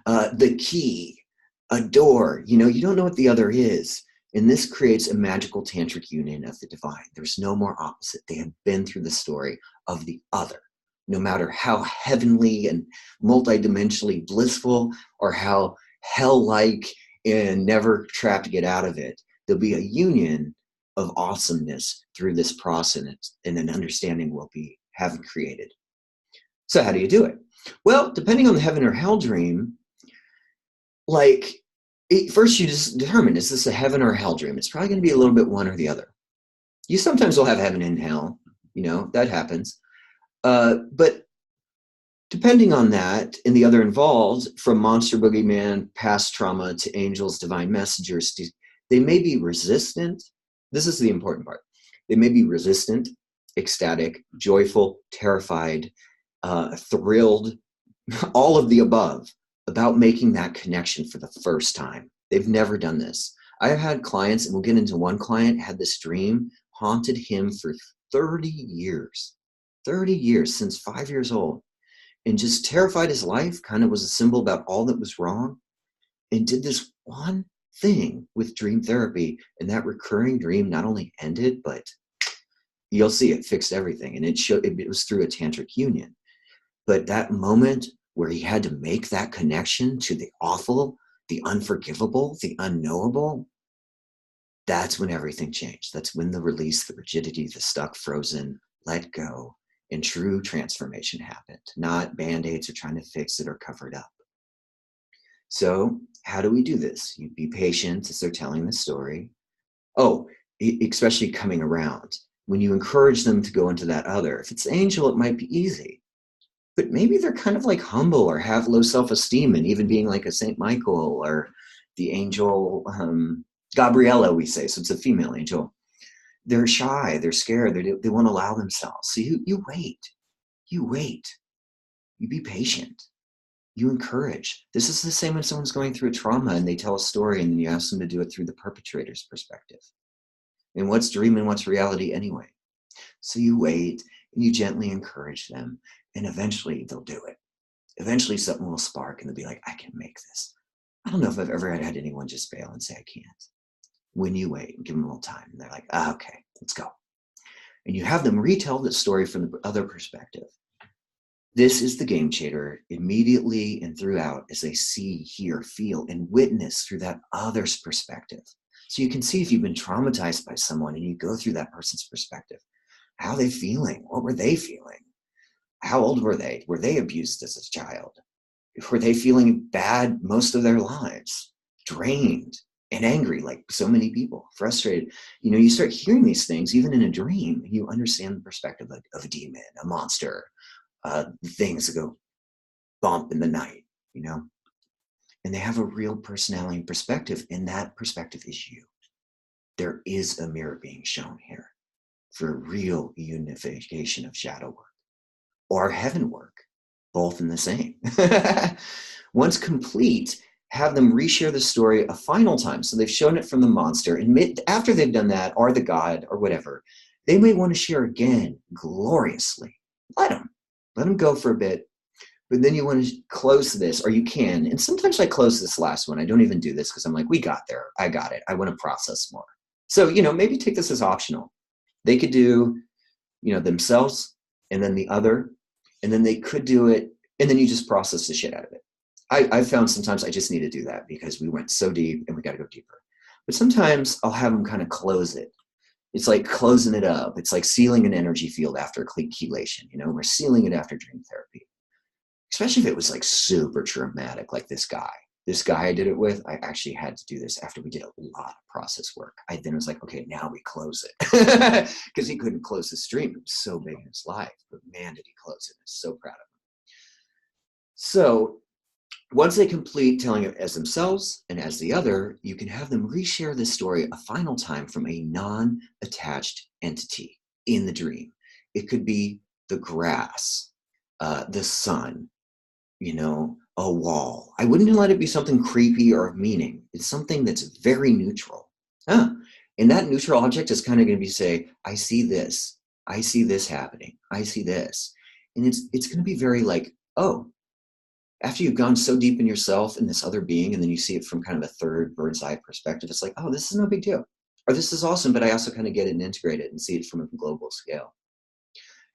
the key, a door. You know, you don't know what the other is. And this creates a magical tantric union of the divine. There's no more opposite. They have been through the story of the other. No matter how heavenly and multidimensionally blissful or how hell-like and never trapped to get out of it, there'll be a union of awesomeness through this process, and an understanding will be having created. So how do you do it? Well, depending on the heaven or hell dream, first you just determine, is this a heaven or a hell dream? It's probably going to be a little bit one or the other. You sometimes will have heaven and hell, you know, that happens. But depending on that and the other involved, from monster, boogeyman, past trauma to angels, divine messengers, they may be resistant. This is the important part. They may be resistant, ecstatic, joyful, terrified, thrilled, all of the above about making that connection for the first time. They've never done this. I've had clients, and we'll get into one client, had this dream, haunted him for 30 years. 30 years, since 5 years old, and just terrified his life, kind of was a symbol about all that was wrong, and did this one thing with dream therapy, and that recurring dream not only ended, but you'll see it fixed everything. And it was through a tantric union. But that moment where he had to make that connection to the awful, the unforgivable, the unknowable, that's when everything changed. That's when the release, the rigidity, the stuck, frozen, let go, and true transformation happened. Not band-aids or trying to fix it or cover it up. So how do we do this? You be patient as they're telling the story. Oh, especially coming around. When you encourage them to go into that other, if it's angel, it might be easy. But maybe they're kind of like humble or have low self-esteem, and even being like a Saint Michael or the angel Gabriella, we say. So it's a female angel. They're shy, they're scared, they won't allow themselves. So you wait, you be patient, you encourage. This is the same when someone's going through a trauma and they tell a story and then you ask them to do it through the perpetrator's perspective. And what's dream and what's reality anyway? So you wait and you gently encourage them, and eventually they'll do it. Eventually something will spark and they'll be like, I can make this. I don't know if I've ever had anyone just fail and say, I can't. When you wait and give them a little time, and they're like, okay, let's go. And you have them retell the story from the other perspective. This is the game changer immediately and throughout, as they see, hear, feel, and witness through that other's perspective. So you can see if you've been traumatized by someone and you go through that person's perspective. How are they feeling? What were they feeling? How old were they? Were they abused as a child? Were they feeling bad most of their lives? Drained and angry, like so many people, frustrated. You start hearing these things, even in a dream, you understand the perspective of a demon, a monster, things that go bump in the night, and they have a real personality and perspective, and that perspective is you. There is a mirror being shown here for real unification of shadow work or heaven work, both in the same. Once complete, have them reshare the story a final time. So they've shown it from the monster, and after they've done that, or the god, or whatever, they may want to share again gloriously. Let them go for a bit. But then you want to close this, or you can. And sometimes I close this last one. I don't even do this because I'm like, we got there. I got it. I want to process more. So, maybe take this as optional. They could do, themselves and then the other, and then they could do it, and then you just process the shit out of it. I found sometimes I just need to do that because we went so deep and we got to go deeper. But sometimes I'll have them kind of close it. It's like closing it up. It's like sealing an energy field after chelation. We're sealing it after dream therapy. Especially if it was like super traumatic, like this guy I did it with. I actually had to do this after we did a lot of process work. I then was like, okay, now we close it. Because he couldn't close the stream. It was so big in his life. But man, did he close it. I'm so proud of him. So once they complete telling it as themselves and as the other, you can have them reshare this story a final time from a non-attached entity in the dream. It could be the grass, the sun, a wall. I wouldn't let it be something creepy or of meaning. It's something that's very neutral. And that neutral object is kind of going to be say, I see this happening. I see this. And it's going to be very like, oh, after you've gone so deep in yourself and this other being, and then you see it from kind of a third bird's eye perspective, it's like, oh, this is no big deal. Or this is awesome, but I also kind of get it and integrate it and see it from a global scale.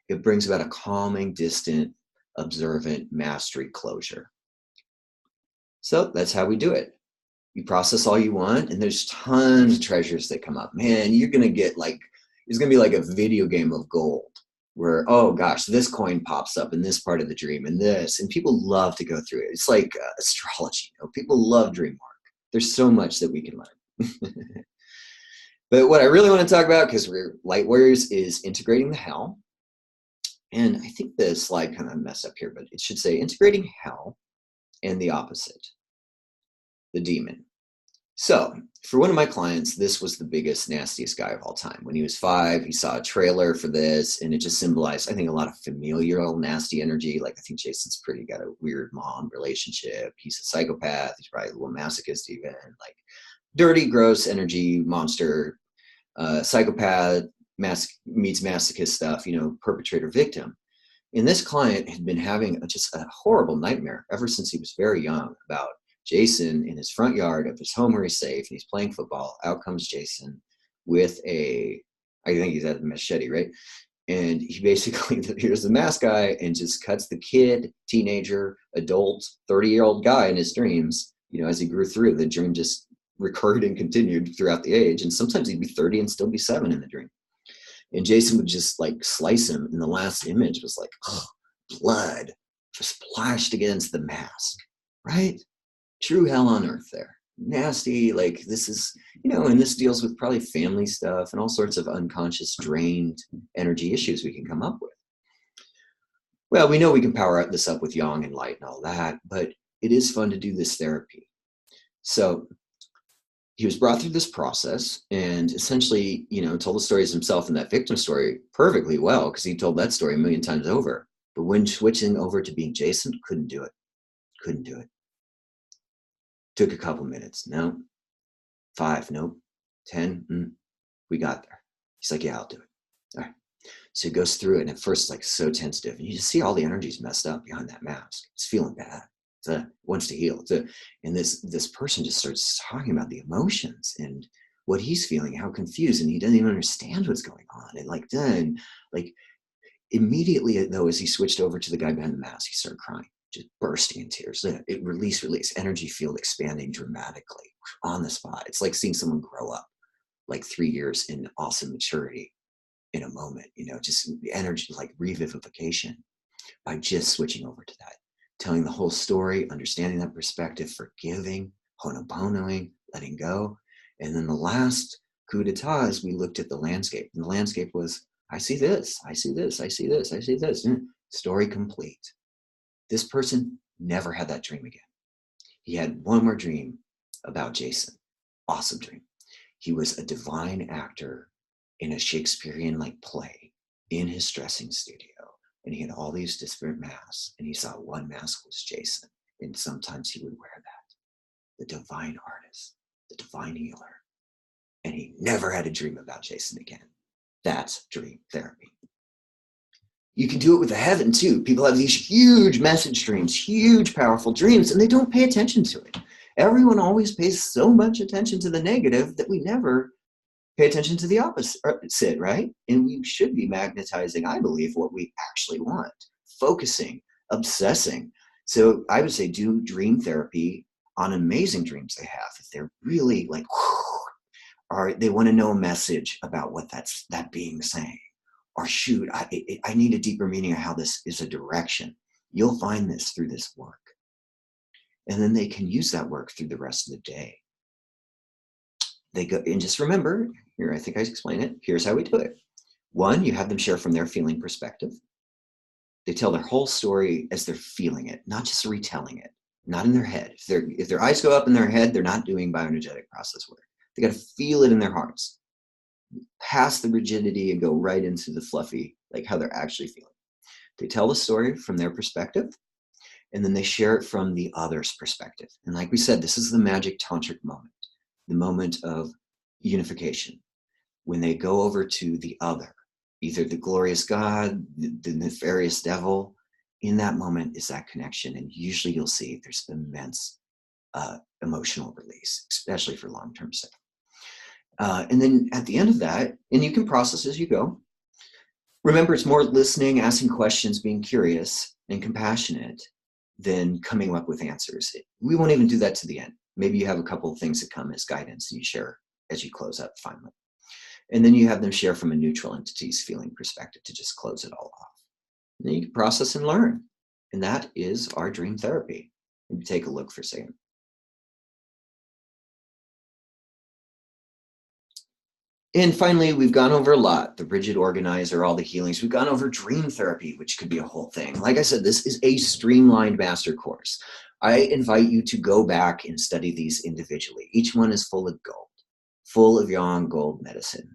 It brings about a calming, distant, observant mastery closure. So that's how we do it. You process all you want, and there's tons of treasures that come up. Man, you're going to get it's going to be like a video game of gold where, oh gosh, this coin pops up in this part of the dream and this, and people love to go through it. It's like astrology. People love dream work. There's so much that we can learn. But what I really want to talk about, because we're light warriors, is integrating the hell. And I think the slide kind of messed up here, but it should say integrating hell and the opposite, the demon. So for one of my clients, this was the biggest, nastiest guy of all time. When he was 5, he saw a trailer for this, and it just symbolized, I think, a lot of familial nasty energy. Like, I think Jason's got a weird mom relationship. He's a psychopath. He's probably a little masochist even. Like, dirty, gross energy monster, psychopath, meets masochist stuff, perpetrator, victim. And this client had been having just a horrible nightmare ever since he was very young about Jason in his front yard of his home where he's safe, and he's playing football. Out comes Jason with I think he's at a machete, right? And he basically, here's the mask guy, and just cuts the kid, teenager, adult, 30-year-old guy in his dreams. As he grew through, the dream just recurred and continued throughout the age. And sometimes he'd be 30 and still be 7 in the dream. And Jason would just slice him. And the last image was blood just splashed against the mask, right? True hell on earth there. Nasty, this is, and this deals with probably family stuff and all sorts of unconscious, drained energy issues we can come up with. Well, we know we can power this up with yang and light and all that, but it is fun to do this therapy. So he was brought through this process and essentially, told the stories himself in that victim story perfectly well, because he told that story a million times over. But when switching over to being Jason, couldn't do it. Took a couple minutes. No. 5, nope. 10, we got there. He's like, yeah, I'll do it. All right. So he goes through it, and at first, so tentative. And you just see all the energy's messed up behind that mask. It's feeling bad. It wants to heal. And this person just starts talking about the emotions and what he's feeling, how confused, and he doesn't even understand what's going on. And then immediately, though, as he switched over to the guy behind the mask, he started crying, just bursting in tears. It release, energy field expanding dramatically on the spot. It's like seeing someone grow up 3 years in awesome maturity in a moment, just energy, revivification. by just switching over to that, telling the whole story, understanding that perspective, forgiving, honoponoing, letting go. And then the last coup d'etat is we looked at the landscape. And the landscape was, I see this, I see this, I see this, I see this. Story complete. This person never had that dream again. He had one more dream about Jason. Awesome dream. He was a divine actor in a Shakespearean-like play in his dressing studio. And he had all these different masks. And he saw one mask was Jason. And sometimes he would wear that. The divine artist, the divine healer. And he never had a dream about Jason again. That's dream therapy. You can do it with the heaven too. People have these huge message dreams, huge powerful dreams, and they don't pay attention to it. Everyone always pays so much attention to the negative that we never pay attention to the opposite, right? And we should be magnetizing, I believe, what we actually want, focusing, obsessing. So I would say do dream therapy on amazing dreams they have. If they're really like, or they want to know a message about what that being saying. Or shoot, I need a deeper meaning of how this is a direction. You'll find this through this work. And then they can use that work through the rest of the day. They go, and just remember, here, I think I explained it. Here's how we do it. One, you have them share from their feeling perspective. They tell their whole story as they're feeling it, not just retelling it, not in their head. If their eyes go up in their head, they're not doing bioenergetic process work. They got to feel it in their hearts. Past the rigidity and go right into the fluffy, like how they're actually feeling. They tell the story from their perspective, and then they share it from the other's perspective. And like we said, this is the magic tantric moment, the moment of unification. When they go over to the other, either the glorious God, the nefarious devil, in that moment is that connection. And usually you'll see there's immense emotional release, especially for long-term stuff. And then at the end of that, and you can process as you go. Remember, it's more listening, asking questions, being curious and compassionate than coming up with answers. We won't even do that to the end. Maybe you have a couple of things that come as guidance and you share as you close up finally. And then you have them share from a neutral entity's feeling perspective to just close it all off. And then you can process and learn. And that is our dream therapy. Maybe take a look for a second. And finally, we've gone over a lot, the rigid organizer, all the healings. We've gone over dream therapy, which could be a whole thing. Like I said, this is a streamlined master course. I invite you to go back and study these individually. Each one is full of gold, full of yang gold medicine,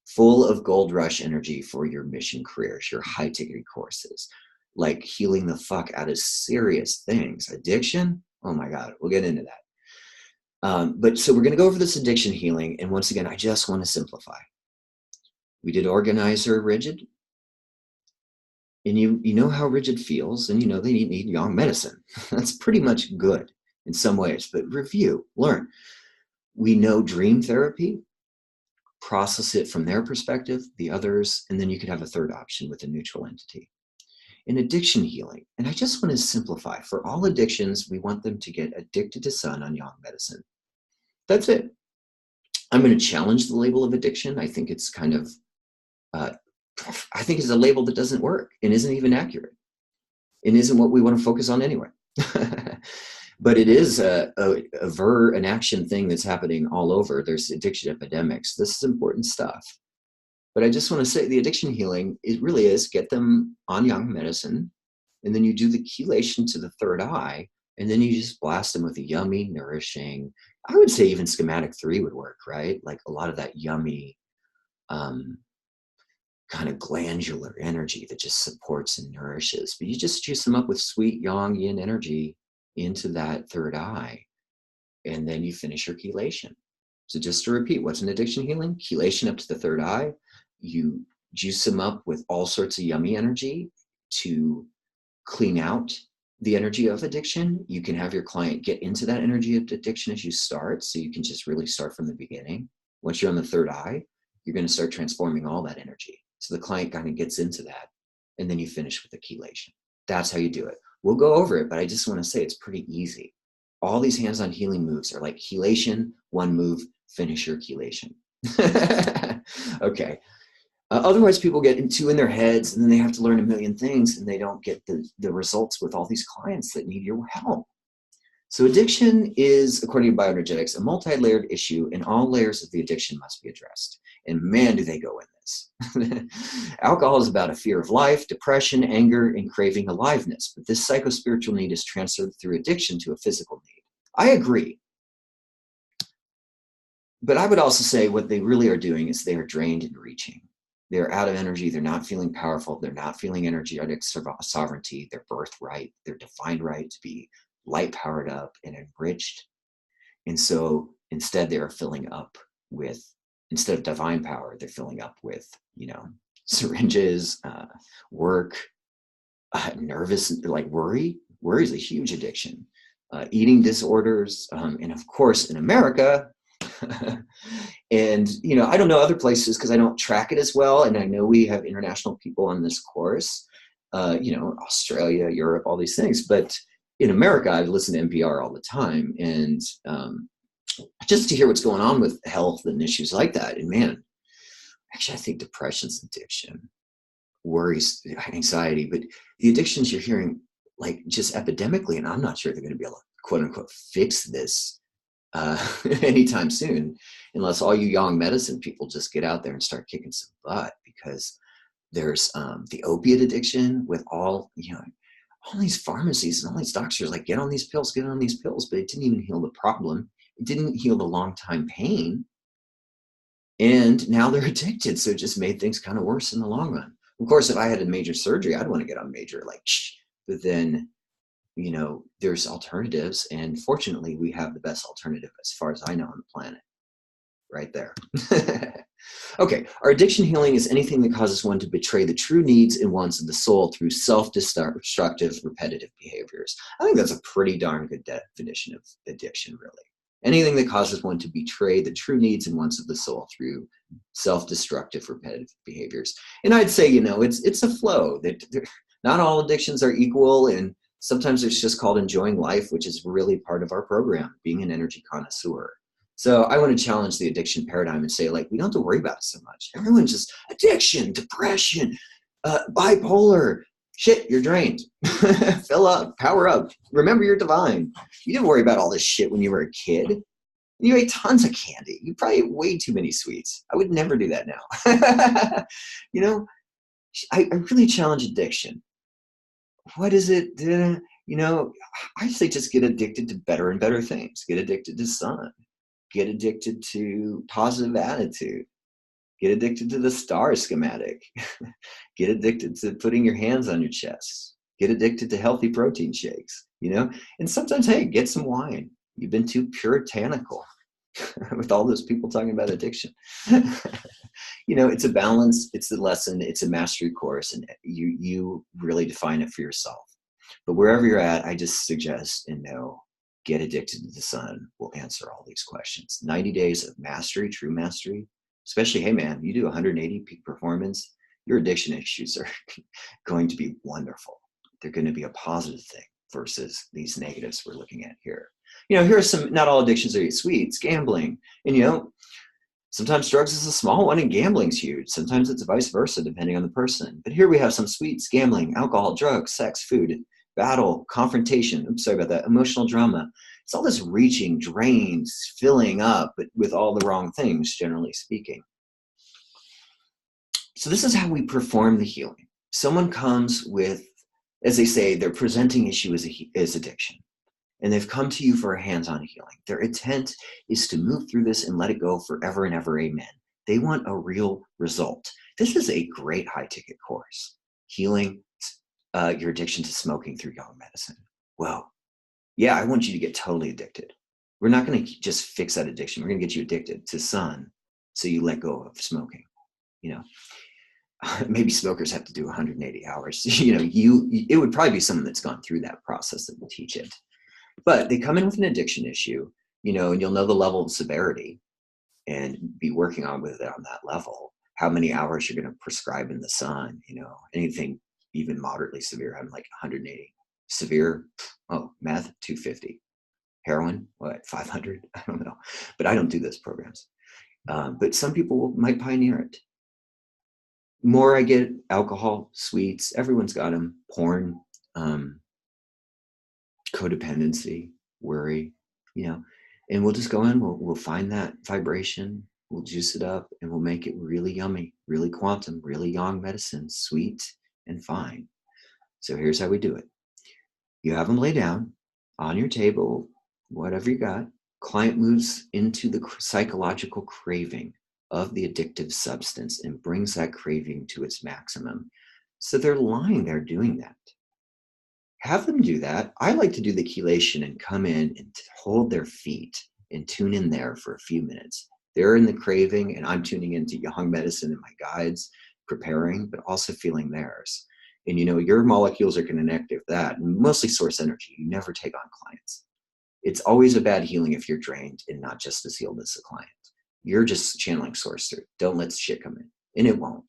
full of gold rush energy for your mission careers, your high ticket courses, like healing the fuck out of serious things. Addiction, oh my God, we'll get into that. But so we're going to go over this addiction healing. And once again, I just want to simplify. We did organizer rigid. And you know how rigid feels, and you know they need yang medicine. That's pretty much good in some ways, but review, learn. We know dream therapy, process it from their perspective, the others, and then you could have a third option with a neutral entity. In addiction healing, and I just want to simplify, for all addictions, we want them to get addicted to sun on yang medicine. That's it. I'm going to challenge the label of addiction. I think it's kind of, I think it's a label that doesn't work and isn't even accurate. It isn't what we want to focus on anyway. But it is an action thing that's happening all over. There's addiction epidemics. This is important stuff. But I just want to say the addiction healing, it really is get them on yang medicine, and then you do the chelation to the third eye, and then you just blast them with a yummy, nourishing, I would say even schematic 3 would work, right? Like a lot of that yummy kind of glandular energy that just supports and nourishes. But you just juice them up with sweet yang yin energy into that third eye, and then you finish your chelation. So just to repeat, what's an addiction healing? Chelation up to the third eye. You juice them up with all sorts of yummy energy to clean out the energy of addiction. You can have your client get into that energy of addiction as you start. So you can just really start from the beginning. Once you're on the third eye, you're going to start transforming all that energy. So the client kind of gets into that, and then you finish with the chelation. That's how you do it. We'll go over it, but I just want to say it's pretty easy. All these hands-on healing moves are like chelation, one move, finish your chelation. Okay. Otherwise, people get too in their heads, and then they have to learn a million things, and they don't get the results with all these clients that need your help. So addiction is, according to bioenergetics, a multi-layered issue, and all layers of the addiction must be addressed. And man, do they go in this. Alcohol is about a fear of life, depression, anger, and craving aliveness. But this psychospiritual need is transferred through addiction to a physical need. I agree. But I would also say what they really are doing is they are drained and reaching. They're out of energy. They're not feeling powerful. They're not feeling energetic sovereignty, their birthright, their defined right to be light powered up and enriched. And so instead they are filling up with, instead of divine power, they're filling up with, syringes, work, nervous, like worry. Worry is a huge addiction. Eating disorders, and of course in America, and I don't know other places because I don't track it as well, and I know we have international people on this course, Australia, Europe, all these things, but in America I listen to NPR all the time, and just to hear what's going on with health and issues like that. And man, actually I think depression's addiction, worries, anxiety, but the addictions you're hearing like just epidemically, and I'm not sure they're going to be able to quote unquote fix this anytime soon, unless all you young medicine people just get out there and start kicking some butt, because there's the opiate addiction with all these pharmacies and all these doctors like, get on these pills, but it didn't even heal the problem. It didn't heal the long time pain. And now they're addicted. So it just made things kind of worse in the long run. Of course, if I had a major surgery, I'd want to get on major, but then there's alternatives, and fortunately we have the best alternative as far as I know on the planet right there. Okay, our addiction healing is anything that causes one to betray the true needs and wants of the soul through self-destructive repetitive behaviors. I think that's a pretty darn good definition of addiction, really. Anything that causes one to betray the true needs and wants of the soul through self-destructive repetitive behaviors. And I'd say it's a flow, that not all addictions are equal, and sometimes it's just called enjoying life, which is really part of our program, being an energy connoisseur. So I want to challenge the addiction paradigm and say, we don't have to worry about it so much. Everyone's just addiction, depression, bipolar. Shit, you're drained. Fill up, power up. Remember you're divine. You didn't worry about all this shit when you were a kid. You ate tons of candy. You probably ate way too many sweets. I would never do that now. I really challenge addiction. What is it? I say just get addicted to better and better things. Get addicted to sun. Get addicted to positive attitude. Get addicted to the star schematic. Get addicted to putting your hands on your chest. Get addicted to healthy protein shakes, And sometimes, hey, get some wine. You've been too puritanical with all those people talking about addiction. It's a balance. It's a lesson. It's a mastery course, and you really define it for yourself. But wherever you're at, I just suggest and know, get addicted to the sun will answer all these questions. 90 days of mastery, true mastery, especially, hey man, you do 180 peak performance, your addiction issues are going to be wonderful. They're going to be a positive thing versus these negatives we're looking at here. Here are some, not all addictions are sweet. It's gambling. And sometimes drugs is a small one and gambling's huge. Sometimes it's vice versa, depending on the person. But here we have some sweets: gambling, alcohol, drugs, sex, food, battle, confrontation. I'm sorry about that. Emotional drama. It's all this reaching, drains, filling up, but with all the wrong things, generally speaking. So this is how we perform the healing. Someone comes with, as they say, their presenting issue is addiction. And they've come to you for a hands-on healing. Their intent is to move through this and let it go forever and ever, amen. They want a real result. This is a great high-ticket course. Healing your addiction to smoking through young medicine. Well, yeah, I want you to get totally addicted. We're not going to just fix that addiction. We're going to get you addicted to sun so you let go of smoking. Maybe smokers have to do 180 hours. It would probably be someone that's gone through that process that will teach it. But they come in with an addiction issue, and you'll know the level of severity and be working on with it on that level. How many hours you're going to prescribe in the sun, anything even moderately severe, I'm like 180. Severe, meth, 250. Heroin, 500? I don't know. But I don't do those programs. But some people might pioneer it. more I get alcohol, sweets, everyone's got them, porn, codependency, worry, you know, and we'll just go in, we'll find that vibration, we'll juice it up, and we'll make it really yummy, really quantum, really yang medicine, sweet and fine. So here's how we do it. You have them lay down on your table, whatever you got. Client moves into the psychological craving of the addictive substance and brings that craving to its maximum. So they're lying there doing that. Have them do that. I like to do the chelation and come in and hold their feet and tune in there for a few minutes. They're in the craving and I'm tuning into yang medicine and my guides, preparing, but also feeling theirs. And you know, your molecules are going to connect with that, mostly source energy. You never take on clients. It's always a bad healing if you're drained and not just as healed as the client. You're just channeling source through. Don't let shit come in. And it won't.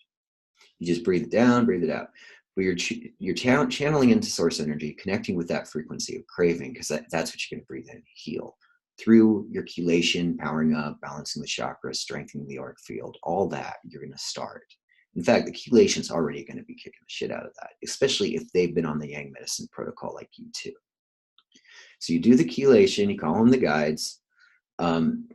You just breathe it down, breathe it out. But you're channeling into source energy, connecting with that frequency of craving, because that's what you're going to breathe in, heal. Through your chelation, powering up, balancing the chakras, strengthening the auric field, all that you're going to start. In fact, the chelation's already going to be kicking the shit out of that, especially if they've been on the yang medicine protocol like you too. So you do the chelation, you call them the guides, and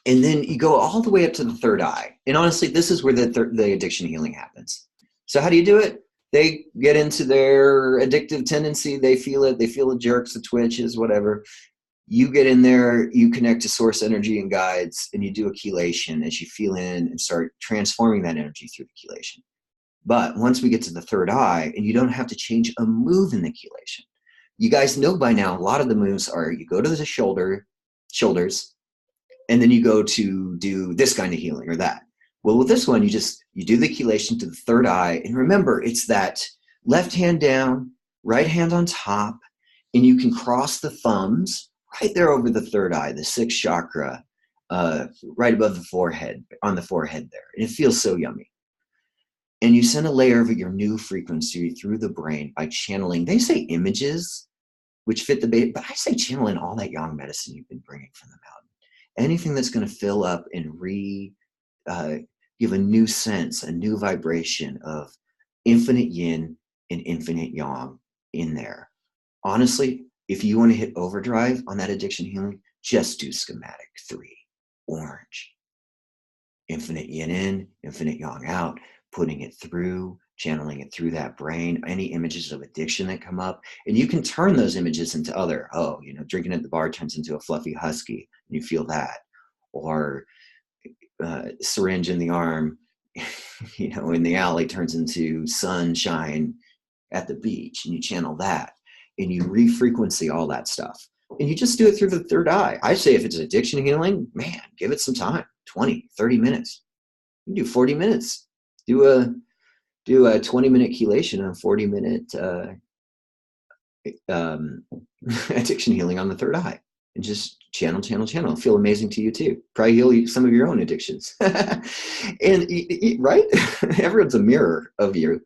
then you go all the way up to the third eye. And honestly, this is where the addiction healing happens. So how do you do it? They get into their addictive tendency. They feel it. They feel the jerks, the twitches, whatever. You get in there, you connect to source energy and guides, and you do a chelation as you feel in and start transforming that energy through the chelation. But once we get to the third eye, and you don't have to change a move in the chelation. You guys know by now, a lot of the moves are you go to the shoulders, and then you go to do this kind of healing or that. Well, with this one, you do the chelation to the third eye. And remember, it's that left hand down, right hand on top, and you can cross the thumbs right there over the third eye, the sixth chakra, right above the forehead, on the forehead there. And it feels so yummy. And you send a layer of your new frequency through the brain by channeling, they say images, which fit the bait, but I say channeling all that yang medicine you've been bringing from the mountain. Anything that's going to fill up and give a new sense, a new vibration of infinite yin and infinite yang in there. Honestly, if you want to hit overdrive on that addiction healing, just do schematic 3, orange. Infinite yin in, infinite yang out, putting it through, channeling it through that brain, any images of addiction that come up. And you can turn those images into other, drinking at the bar turns into a fluffy husky, and you feel that. Or syringe in the arm, in the alley turns into sunshine at the beach, and you channel that. And you re-frequency all that stuff. And you just do it through the third eye. I say if it's addiction healing, man, give it some time, 20, 30 minutes. You can do 40 minutes. Do a 20-minute chelation and a 40-minute addiction healing on the third eye. And just channel. It'll feel amazing to you too. Probably heal some of your own addictions. And right? Everyone's a mirror of you.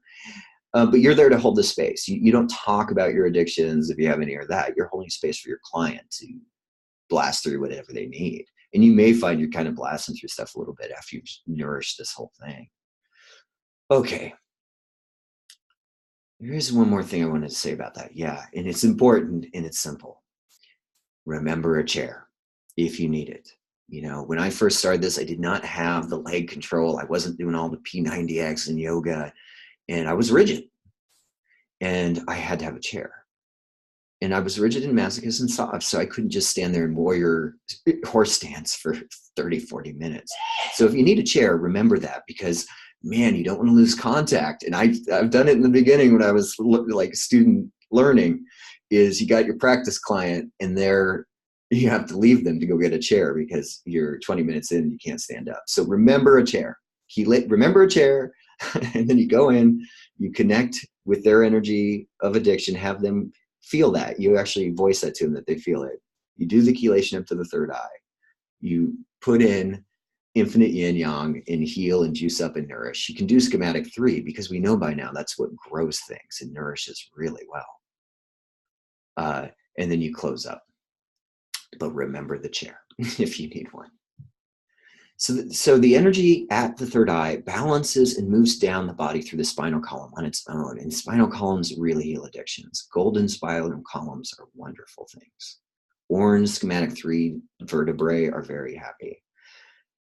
But you're there to hold the space. You don't talk about your addictions if you have any or that. You're holding space for your client to blast through whatever they need. And you may find you're kind of blasting through stuff a little bit after you've nourished this whole thing. Okay. Here's one more thing I wanted to say about that. Yeah, and it's important and it's simple. Remember a chair if you need it. When I first started this, I did not have the leg control. I wasn't doing all the P90X and yoga, and I was rigid. And I had to have a chair. And I was rigid and masochist and soft, so I couldn't just stand there in warrior horse stance for 30, 40 minutes. So if you need a chair, remember that, because man, you don't want to lose contact. And I've done it in the beginning when I was like student learning, is you got your practice client and you have to leave them to go get a chair because you're 20 minutes in and you can't stand up. So remember a chair. Remember a chair, and then you go in, you connect with their energy of addiction, have them feel that. You actually voice that to them that they feel it. You do the chelation up to the third eye. You put in infinite yin yang and heal and juice up and nourish. You can do schematic 3 because we know by now that's what grows things and nourishes really well. And then you close up. But remember the chair if you need one. So the energy at the third eye balances and moves down the body through the spinal column on its own. And spinal columns really heal addictions. Golden spinal columns are wonderful things. Orange schematic 3 vertebrae are very happy.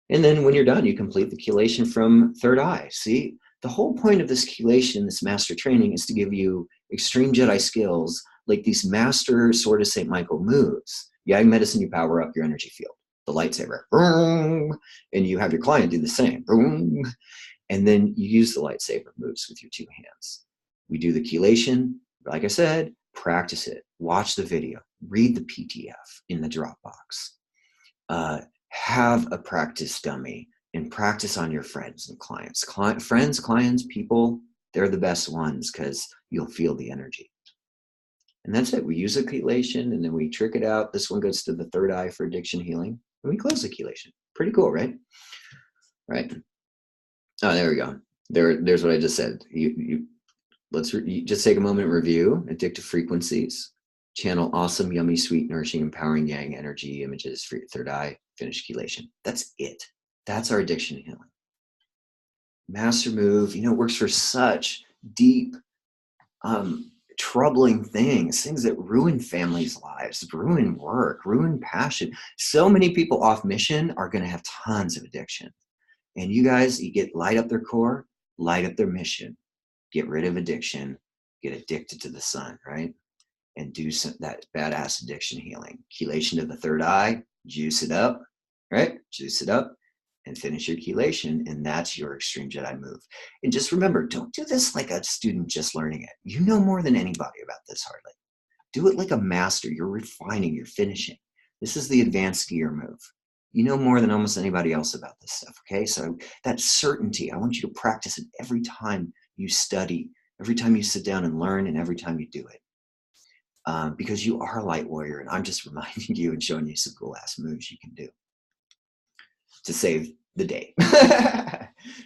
And then when you're done, you complete the chelation from third eye. See, the whole point of this chelation, this master training, is to give you extreme Jedi skills like these master Sword of St. Michael moves. Yang medicine, you power up your energy field. The lightsaber, boom, and you have your client do the same, boom, and then you use the lightsaber moves with your 2 hands. We do the chelation, like I said, practice it, watch the video, read the PDF in the Dropbox, have a practice dummy, and practice on your friends and clients. Friends, clients, people, they're the best ones because you'll feel the energy. And that's it. We use a chelation and then we trick it out. This one goes to the third eye for addiction healing. And we close the chelation. Pretty cool, right? Right. Oh, there we go. There's what I just said. Let's just take a moment and review addictive frequencies. Channel awesome, yummy, sweet, nourishing, empowering yang energy images for your third eye. Finish chelation. That's it. That's our addiction healing. Master move, it works for such deep, troubling things that ruin families' lives, ruin work, ruin passion. So many people off mission are going to have tons of addiction. And you guys, you light up their core, light up their mission, get rid of addiction, get addicted to the sun, right? And do that badass addiction healing. Chelation to the third eye, juice it up, right? Juice it up and finish your chelation. And that's your extreme Jedi move. And just remember, don't do this like a student just learning it. You know more than anybody about this hardly. Do it like a master. You're refining, you're finishing. This is the advanced skier move. You know more than almost anybody else about this stuff, okay? So that certainty, I want you to practice it every time you study, every time you sit down and learn, and every time you do it. Because you are a light warrior, and I'm just reminding you and showing you some cool ass moves you can do to save the day.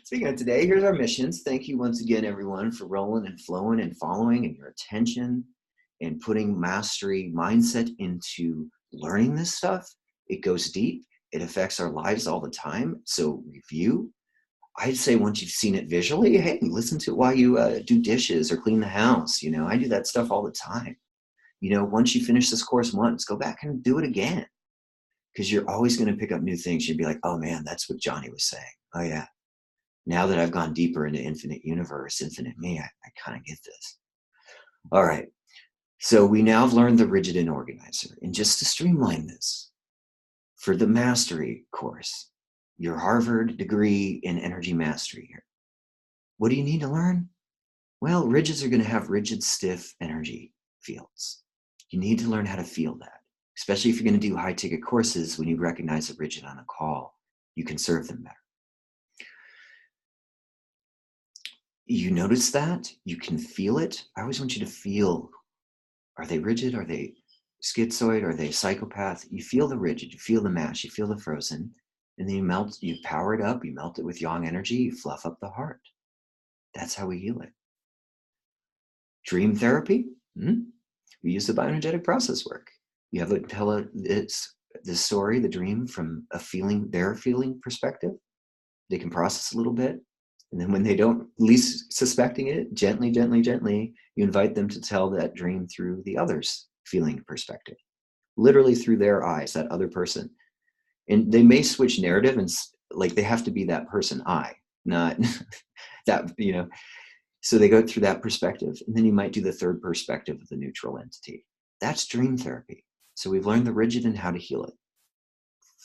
Speaking of today, here's our missions. Thank you once again, everyone, for rolling and flowing and following and your attention and putting mastery mindset into learning this stuff. It goes deep. It affects our lives all the time. So review. I'd say once you've seen it visually, hey, listen to it while you do dishes or clean the house. I do that stuff all the time. Once you finish this course once, go back and do it again. Because you're always going to pick up new things. You'd be like, oh man, that's what Johnny was saying. Oh yeah. Now that I've gone deeper into infinite universe, infinite me, I kind of get this. All right. So we now have learned the rigid and organizer. And just to streamline this, for the mastery course, your Harvard degree in energy mastery here, what do you need to learn? Well, rigids are going to have rigid, stiff energy fields. You need to learn how to feel that. Especially if you're going to do high-ticket courses, when you recognize a rigid on a call, you can serve them better. You notice that? You can feel it? I always want you to feel, are they rigid? Are they schizoid? Are they psychopath? You feel the rigid, you feel the mash, you feel the frozen, and then you power it up, you melt it with yang energy, you fluff up the heart. That's how we heal it. Dream therapy? We use the bioenergetic process work. You have to tell the story, the dream, from their feeling perspective. They can process a little bit. And then when they don't, least suspecting it, gently, you invite them to tell that dream through the other's feeling perspective. Literally through their eyes, that other person. And they may switch narrative and they have to be that person, not that, So they go through that perspective. And then you might do the third perspective of the neutral entity. That's dream therapy. So we've learned the rigid and how to heal it.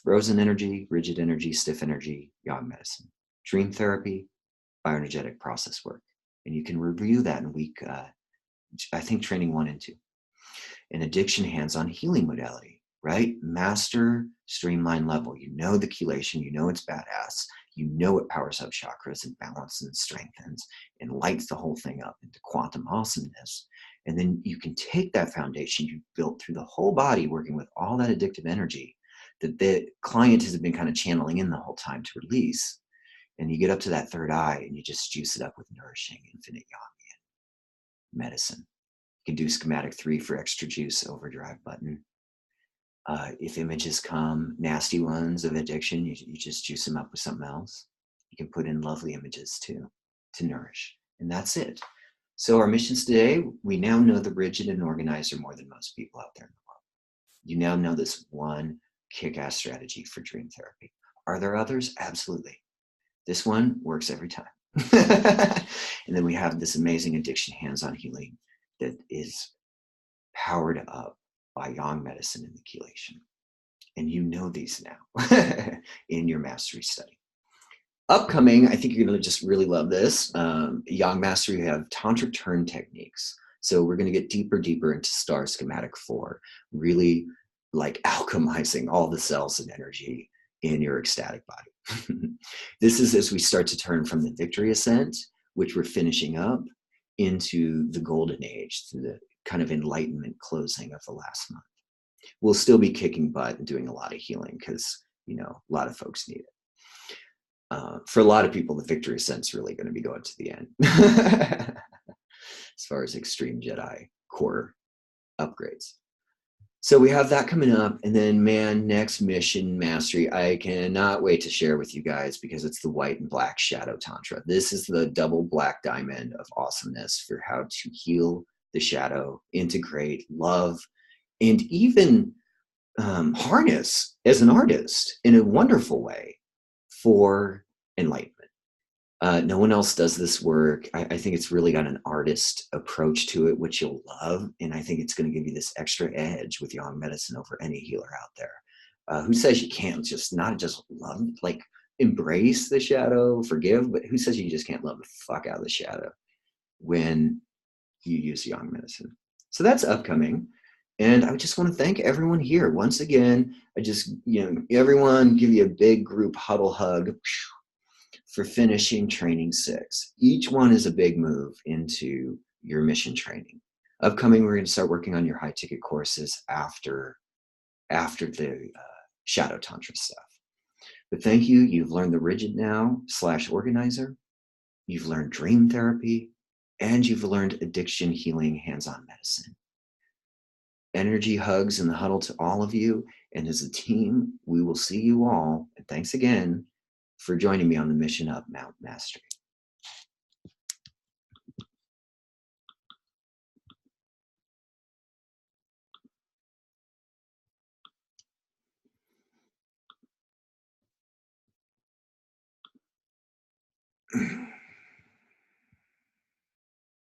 Frozen energy, rigid energy, stiff energy, yang medicine. Dream therapy, bioenergetic process work. And you can review that in week, I think training 1 and 2. An addiction hands-on healing modality, right? Master streamline level. You know the chelation, you know it's badass. You know it powers up chakras and balances and strengthens and lights the whole thing up into quantum awesomeness. And then you can take that foundation you built through the whole body, working with all that addictive energy that the client has been kind of channeling in the whole time to release. And you get up to that third eye and you just juice it up with nourishing infinite yang medicine. You can do schematic 3 for extra juice overdrive button. If images come, nasty ones of addiction, you just juice them up with something else. You can put in lovely images too, to nourish. And that's it. So our missions today, we now know the rigid and organizer more than most people out there in the world. You now know this one kick-ass strategy for dream therapy. Are there others? Absolutely. This one works every time. And then we have this amazing addiction hands-on healing that is powered up by yang medicine and the chelation. And you know these now in your mastery study. Upcoming, I think you're going to just really love this. Yang Mastery, you have tantric turn techniques. So we're going to get deeper into star schematic 4, really like alchemizing all the cells and energy in your ecstatic body. This is as we start to turn from the victory ascent, which we're finishing up, into the golden age, to the kind of enlightenment closing of the last month. We'll still be kicking butt and doing a lot of healing because, you know, a lot of folks need it. For a lot of people, the victory ascent's really going to be going to the end as far as extreme Jedi core upgrades. So we have that coming up. And then, man, next mission mastery, I cannot wait to share with you guys because it's the white and black shadow tantra. This is the double black diamond of awesomeness for how to heal the shadow, integrate, love, and even harness as an artist in a wonderful way for enlightenment. No one else does this work. I think it's really got an artist approach to it, which you'll love. And I think it's going to give you this extra edge with yang medicine over any healer out there. Who says you can't not just love, like embrace the shadow, forgive, but who says you just can't love the fuck out of the shadow when you use yang medicine? So that's upcoming. And I just want to thank everyone here. Once again, I just, everyone give you a big group huddle hug for finishing training 6. Each one is a big move into your mission training. Upcoming, we're going to start working on your high ticket courses after the Shadow Tantra stuff. But thank you. You've learned the rigid now / organizer. You've learned dream therapy, and you've learned addiction healing hands-on medicine. Energy hugs in the huddle to all of you. And as a team, we will see you all. And thanks again for joining me on the mission up Mount Mastery.